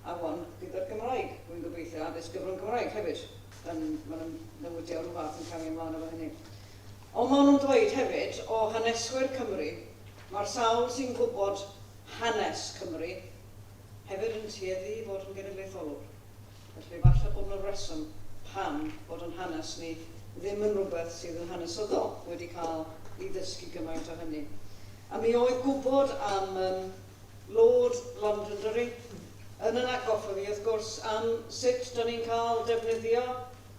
a wan gyda'r Gymraeg. Dwi'n gobeithio addysg gyfrwng Gymraeg hefyd. Mae'n newidio rhyw fath yn cael ei ymlaen efo hynny. Ond maen nhw'n dweud hefyd o haneswyr Cymru, mae'r sawl sy'n gwybod hanes Cymru hefyd yn tueddu i fod yn genedlaetholwr. Felly falle bod nhw'n reswm pam bod yn hanes ni ddim yn rhywbeth sydd yn hanesyddol wedi cael ei ddysgu gymaint o hynny. A mi oedd gwybod am Lord Londonderry yn yn atgoffa fi wrth gwrs am sut dyn ni'n cael defnyddio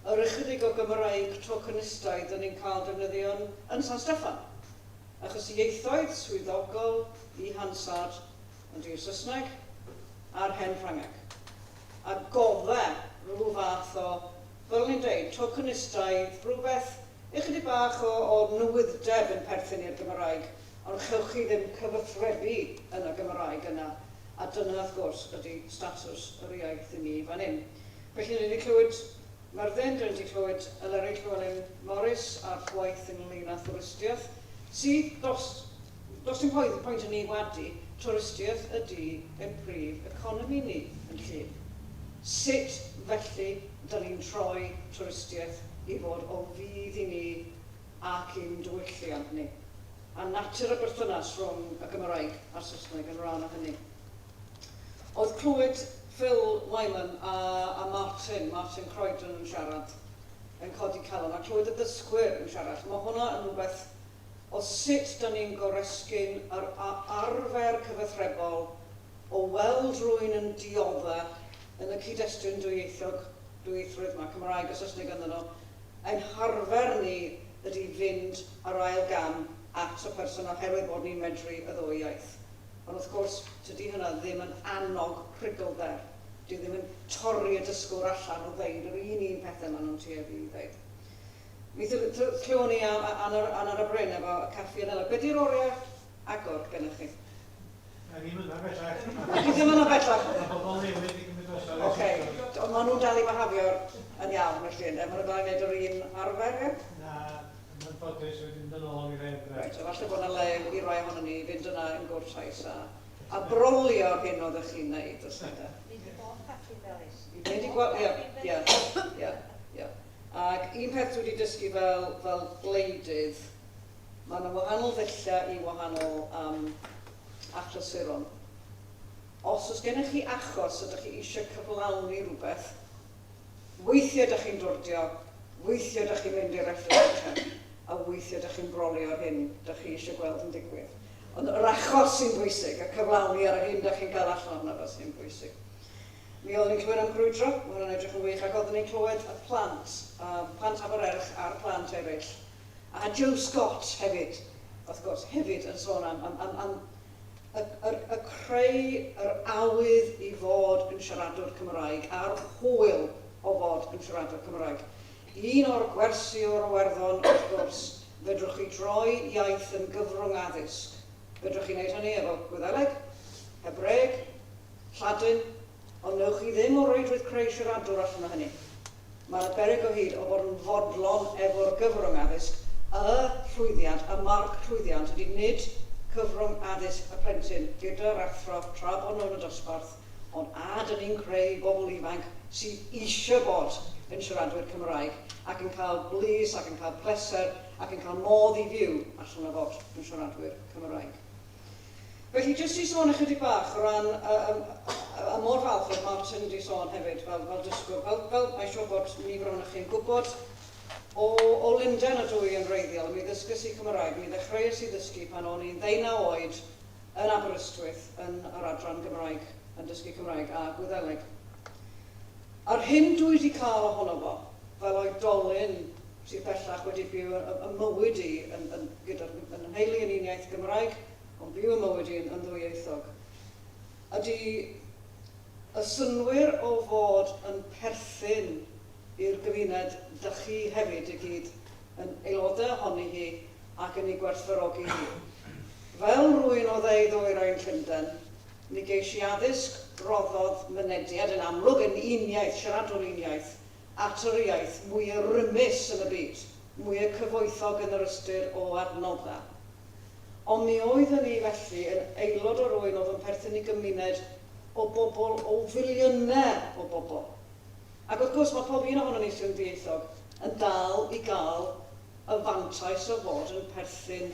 yr ychydig o Gymraeg tokenistaidd dyn ni'n cael defnyddio yn San Steffan. Achos ieithoedd swyddogol i hansard yn di'r Saesneg a'r hen Ffrangeg. A goffa rhyw fath o, fel ni'n dweud, tokenistaidd, rhywbeth ychydig bach o newyddeb yn perthyn i'r Gymraeg, ond chewch chi ddim cyfathrebu yn y Gymraeg yna. A dyna, wrth gwrs, ydy statws yr iaith i ni fan hyn. Felly, ni wedi clywed Myrddin, dyn ni wedi clywed Eleri Llywelyn Morris a'r gwaith ynglyn â twristiaeth, sydd dos dim pwynt yn ei wadu, twristiaeth ydy y prif economi ni yn Llŷn. Sut felly dyn ni'n troi twristiaeth i fod o fydd i ni ac i'n diwylliant ni. A natur y berthynas rhwng y Gymraeg a'r Saesneg yn rhan o hynny. Oedd clywed Phil Wyman a Martyn Croydon yn siarad yn codi calon, a clywed y ddysgwyr yn siarad. Mae hwnna yn rhywbeth o sut dyn ni'n goresgyn yr arfer cyfathrebol o weld rwy'n yn diodda yn y cyd-destun dwyieithrwydd mae Cymraeg a Saesneg ynddo nhw. Ein harfer ni ydy fynd ar ail gam at y person oherwydd bod ni'n medru y ddwy iaith. Ond wrth gwrs, tydi hynna ddim yn annog prigolder. Di ddim yn torri y dysgwr allan o ddeud yr un pethau maen nhw'n tueddu i ddeud. Mi clywon ni an ar y Bryn efo caffi yn yna. Be di'r oriau Agor gennych chi? A ddim yna bellach. Chi ddim yna bellach? Mae bobl newydd i gymryd drosodd. Oce, ond maen nhw'n dal i behafio yn iawn, felly, ynddo? Maen nhw'n dal i wneud yr un arfer, ie? Na, mae'n ffodus wedi mynd yn ôl i rhaid. Reit, falle bod yna le i roi ohono ni fynd yna yn gwrtais a brolio hyn oeddech chi'n neud, os yna. Ni wedi gweld, ie. Ac un peth dwi wedi dysgu fel gleidydd, mae yna wahanol ddillau i wahanol achlasuron. Os oes gennych chi achos ydych chi eisiau cyflawni rhywbeth, weithiau ydych chi'n dwrdio, weithiau ydych chi'n mynd i'r effeithiau, a weithiau ydych chi'n brolio'r hyn ydych chi eisiau gweld yn digwydd. Ond yr achos sy'n bwysig, y cyflawni ar y hyn ydych chi'n cael allan ohono sy'n bwysig. Mi oeddwn ni'n clywed am grwydro, mae hwnna'n edrych yn wych, ac oeddwn ni'n clywed y plant Abererch a'r plant eraill. A Joe Scott hefyd, wrth gwrs, hefyd yn sôn am y creu yr awydd i fod yn siaradwr Cymraeg a'r hwyl o fod yn siaradwr Cymraeg. Un o'r gwersi o'r Iwerddon, wrth gwrs, fedrwch chi droi iaith yn gyfrwng addysg. Fedrwch chi wneud hynny efo Gwyddeleg, Hebreg, Lladin, ond newch chi ddim o reidrwydd creu siaradwr allan o hynny. Mae'r beryg o hyd o fod yn fodlon efo'r gyfrwng addysg, y llwyddiant, y marc llwyddiant ydy nid cyfrwng addysg y plentyn gyda'r athro tra bod nhw'n y dosbarth, ond dyn ni'n creu bobl ifanc sydd eisiau bod yn siaradwyr Cymraeg ac yn cael blis ac yn cael pleser ac yn cael modd i fyw allan o fod yn siaradwyr Cymraeg. Felly, jyst i sôn ychydig bach o ran y mor falch oedd Martyn wedi sôn hefyd fel dysgwr, fel mae siŵr bod nifer o'ch chi'n gwybod o Lundain ydw i yn reiddiol, mi ddysgus i Cymraeg, mi ddechreuais i ddysgu pan o'n i'n 19 oed yn Aberystwyth yn yr adran Gymraeg, yn dysgu Cymraeg a Gwyddeleg. A'r hyn dwi wedi cael ohono fo, fel oedolyn sydd bellach wedi byw y mywyd i yn heulu yn uniaith Gymraeg, ond byw y mywyd i'n ddwyieithog, ydy y synwyr o fod yn perthyn i'r gymuned dych chi hefyd i gyd yn aelodau ohoni hi ac yn ei gwerthfawrogi hi. Fel rwy'n o ddwyrain Llundain, mi geis i addysg, roddodd, mynediad yn amlwg yn uniaith, siaradwr uniaith, at yr iaith mwy rymus yn y byd, mwy cyfoethog yn yr ystyr o adnoddau. Ond mi oeddwn ni felly yn aelod o rywun oedd yn perthyn i gymuned o bobl, o filiynau o bobl. Ac wrth gwrs mae pob un ohono ni sy'n ddieithog yn dal i gael y fantais o fod yn perthyn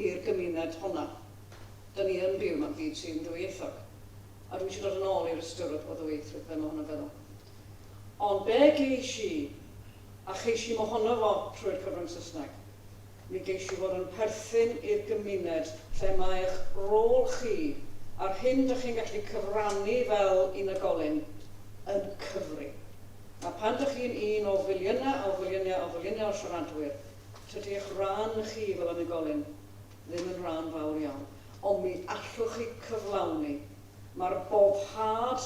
i'r gymuned honna. Dyn ni yn byw mewn byd sy'n ddwyieithog. A dwi eisiau dod yn ôl i'r ystyr o ddwyieithrwydd fel mae hwnna'n feddwl. Ond be geis i, a cheis i mohono fo trwy'r cyfrwng Saesneg, mi geis i fod yn perthyn i'r gymuned lle mae'ch rôl chi a'r hyn ydych chi'n gallu cyfrannu fel unigolyn yn cyfri. A pan ydych chi'n un o filiynau o siaradwyr, tydi eich rhan chi fel unigolyn ddim yn rhan fawr iawn. Ond mi allwch chi cyflawni. Mae'r boddhad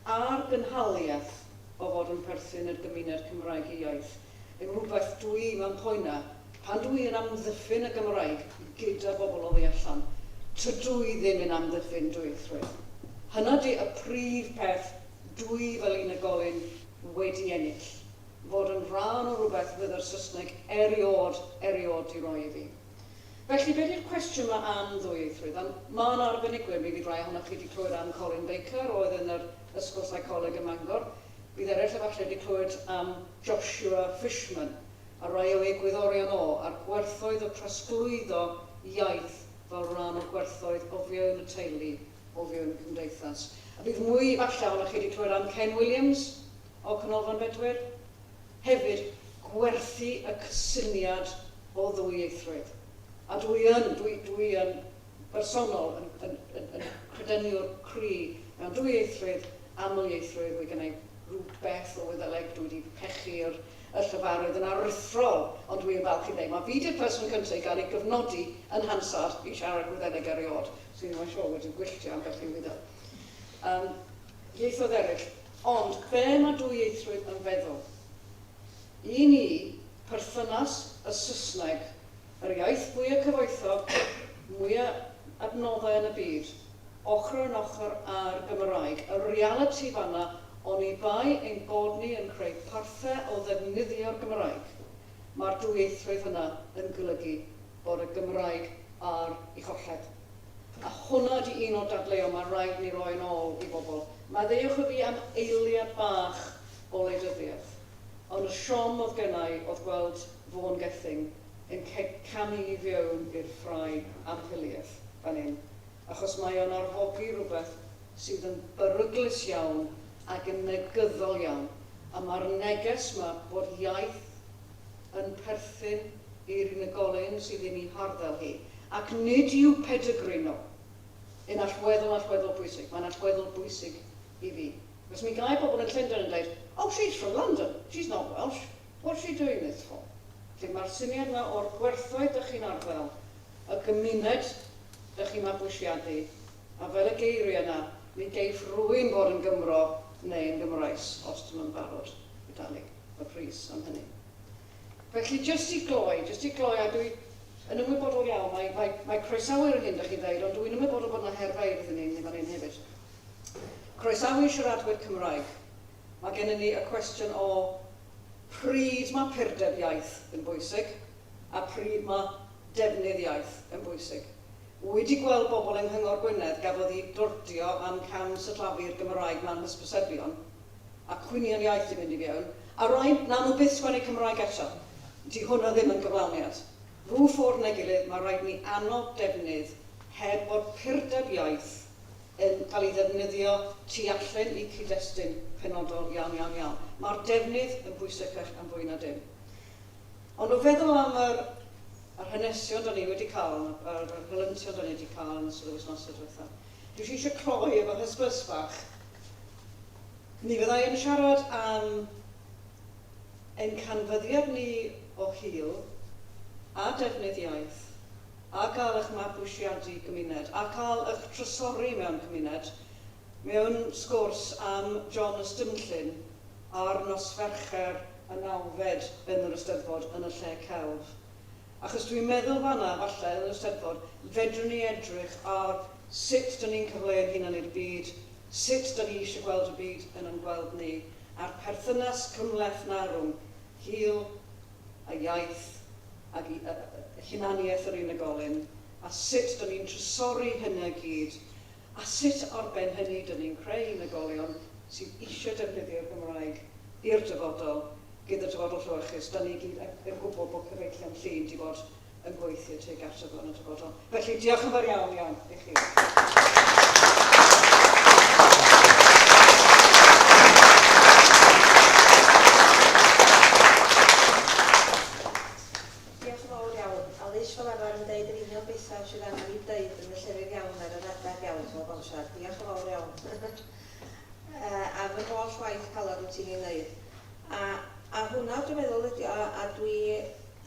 a'r gynhaliaeth o fod yn perthyn i'r gymuned Cymraeg i iaith yn rhywbeth dwi mewn poena pan dwi yn amddiffyn y Gymraeg gyda bobl o ddi allan, tydw i ddim yn amddiffyn dwyieithrwydd. Hynna di y prif peth dwi fel unigolyn wedi ennill, fod yn rhan o rhywbeth fydd yr Saesneg eriod i roi i fi. Felly, beth yw'r cwestiwn yma am ddwyieithrwydd? Mae'n arbenigwyr, mi fydd rai ohonoch chi wedi clywed am Colin Beca, oedd yn yr ysgol seicoleg ym Mangor. Bydd eraill efallai wedi clywed am Joshua Fishman, a rai o egwyddorion a'r gwerthoedd o trosglwyddo iaith fel rhan o'r gwerthoedd o fewn y teulu, o fewn y cymdeithas. A bydd mwy falle ohonoch chi wedi clywed am Ken Williams o Canolfan Bedwyr. Hefyd, gwerthu y cysyniad o ddwyieithrwydd. A dwi yn bersonol yn credyniwr cry mewn dwyieithrwydd, amlieithrwydd, wedi gwneud rhywbeth o Wyddeleg, dwi wedi pechu'r llyfarydd yn aruthrol, ond dwi'n falch i ddeud. Mae fi di'r person cyntaf i gael ei gyfnodi yn Hansard i siarad Wyddeleg eriod, sy'n ddim yn siŵr wedi'n gwylltio am beth i'n wyddol. Ieithoedd eraill, ond be mae dwyieithrwydd yn feddwl? I ni, perthynas y Saesneg, yr iaith mwyaf cyfoethog, mwyaf ti fanna, oni bai ein bod ni yn creu parthau o ddefnyddio'r Gymraeg. Mae'r dwyieithrwydd hynna yn golygu bod y Gymraeg ar ei cholled. A hwnna di un o'r dadleuon mae rhaid ni roi yn ôl i bobl. Maddeuwch y fi am eiliad bach o wleidyddiaeth. Ond y siom oedd gennau oedd gweld Fôn Gething yn camu i fiewn i'r ffrau amhiliaeth fan hyn. Achos mae o'n arfogi rhywbeth sydd yn beryglus iawn ac yn negyddol iawn. A mae'r neges yma bod iaith yn perthyn i'r unigolyn sydd yn ei harddel hi. Ac nid yw pedigree nhw yn allweddol bwysig. Mae'n allweddol bwysig i fi. Cos mi gau pobl yn Llundain yn dweud, oh, she's from London, she's not Welsh. What's she doing this for? Felly mae'r syniad yma o'r gwerthoedd ydych chi'n arddel, y gymuned ydych chi'n mabwysiadu, a fel y geiriau yna, mi geith rhywun bod yn Gymro neu yn Gymraes, os dyn nhw'n barod i dalu y pris am hynny. Felly, jyst i gloi, a dwi yn ymwybodol iawn, mae croesawyr hyn, ydych chi'n dweud, ond dwi'n ymwybodol bod yna herfeirydd yn un, fan hyn hefyd. Croesawu siaradwyr Cymraeg. Mae gennym ni y cwestiwn o pryd mae purdeb iaith yn bwysig a pryd mae defnydd iaith yn bwysig. Wedi gweld bobl yng Nghyngor Gwynedd gafodd ei dordio am cam sylfafu'r Gymraeg mewn hysbysebion a cwynion iaith i fynd i fewn, a rhaid na nhw byth sgwennu Cymraeg eto. Di hwnna ddim yn gyflawniad. Rhyw ffordd neu gilydd mae rhaid ni anodd defnydd heb bod purdeb iaith yn cael ei ddefnyddio tu allan i cyd-destun penodol iawn. Mae'r defnydd yn bwysicach am fwy na dim. Ond o feddwl am yr hanesion da ni wedi cael, yr helyntion da ni wedi cael yn ystod y wythnosau diwethaf, dwi eisiau cloi efo hysbys bach. Ni fyddai yn siarad am ein canfyddiad ni o hil a defnydd iaith, a cael eich mabwysiadu gymuned, a cael eich trysori mewn gymuned, mewn sgwrs am John Ystymllyn a'r nos Fercher y 9fed yn yr Eisteddfod yn y lle celf. Achos dwi'n meddwl fanna, falle, yn yr Eisteddfod, fedrwn ni edrych ar sut dyn ni'n cyfleu'n hunan i'r byd, sut dyn ni eisiau gweld y byd yn ymgweld ni, a'r perthynas cymleth na rhwng hil a iaith ac hunaniaeth yr unigolyn, a sut dyn ni'n trysori hynny gyd, a sut ar ben hynny dyn ni'n creu unigolion sydd eisiau defnyddio'r Gymraeg i'r dyfodol, gyda'r dyfodol llywachus. Dyn ni gyd yn gwybod bod Cyfeillion Llŷn wedi bod yn gweithio tuag at y dyfodol. Felly, diolch yn fawr iawn i chi. Sydd angen i ddeud yn y llefydd iawn ar yr adeg iawn, ti'n meddwl siarad. Diolch yn fawr iawn. A fy holl waith calad wyt ti'n ei wneud. A hwnna dwi'n meddwl ydi, a dwi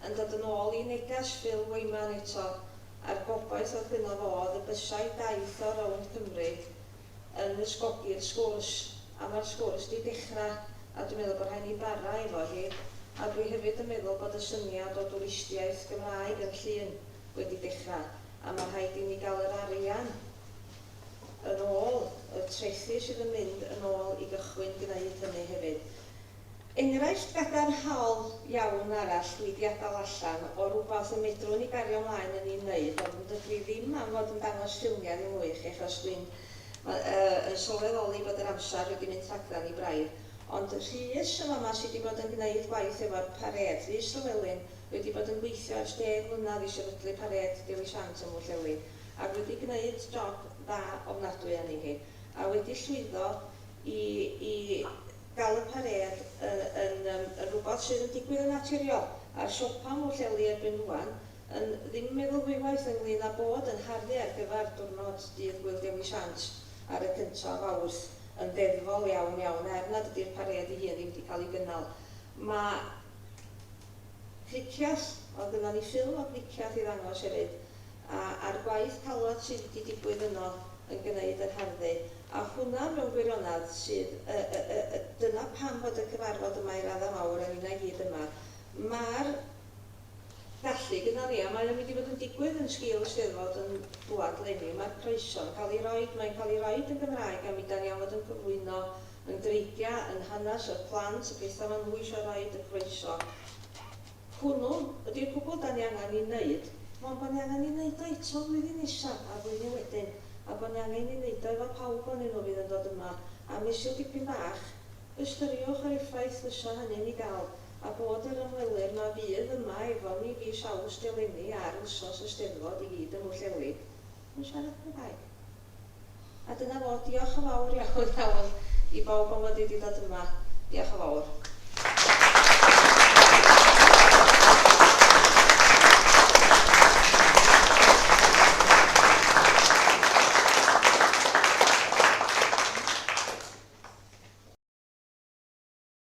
yn dod yn ôl i neges Phil Wyman eto, a'r gobaith oedd gyda fodd y bysau daith o rownd Cymru yn ysgogi'r sgwrs. A mae'r sgwrs di dechrau, a dwi'n meddwl bod rhaid ni bara efo hi. A dwi hefyd yn meddwl bod y syniad o twristiaeth Gymraeg yn Llŷn wedi dechrau. A mae rhaid i ni gael yr arian yn ôl, y trethu sydd yn mynd yn ôl i gychwyn gwneud hynny hefyd. Enghraifft gadarnhaol iawn arall dwi wedi adael allan o rhywbeth y medrwn ni gario ymlaen yn ei wneud, ond dydw i ddim am fod yn dangos ffilmiau yn mwy chi, achos dwi'n sylweddoli bod yr amser wedi mynd tragdan i braidd. Ond y Rhys yma sydd wedi bod yn gwneud gwaith efo'r pared, Rhys Llywelyn, wedi bod yn gweithio ar 10 mlynedd i sefydlu pared diwydiant ym Mwllheli, ac wedi gwneud job dda ofnadwy arni hi, a wedi llwyddo i gael y pared yn rhywbeth sydd yn digwydd yn naturiol. A'r siopa Mwllheli erbyn rwan yn ddim meddwl fwywaith ynglyn â bod yn harfu ar gyfer diwrnod dydd Gwyl Diwydiant ar y 1af Awst yn deddfol iawn, er nad ydy'r pared i hun ddim wedi cael ei gynnal. Mae cliciaeth, oedd gyda ni ffilm o cliciaeth i ddangos hefyd, a'r gwaith calwad sydd wedi digwydd yno yn gwneud yr harddu. A hwnna mewn gwirionedd sydd, dyna pam bod y cyfarfod yma i raddau mawr yn un ai gyd yma. Mae'r gallu gyda ni, a mae'n mynd i fod yn digwydd yn sgil y Steddfod yn dwad lenni. Mae'r Chroeso yn cael ei roed, mae'n cael ei roed yn Gymraeg, a mi da ni am fod yn cyflwyno yn dreigia, yn hanes y plant, y beth am anwy eisiau roed y Chroeso. Hwnnw ydy'r cwbl da ni angen i wneud, ond bod ni angen i wneud o eto flwyddyn nesaf a flwyddyn wedyn, a bod ni angen i wneud o efo pawb o'n nhw fydd yn dod yma. A mesul dipyn bach, ystyriwch yr effaith fysa hynny'n ei gael, a bod yr ymwelwyr na fydd yma efo ni fis Awst eleni ar wsos y Steddfod i gyd yn Mwllheli, yn siarad Cymraeg. A dyna fo, diolch yn fawr iawn i bawb am fod wedi dod yma. Diolch yn fawr.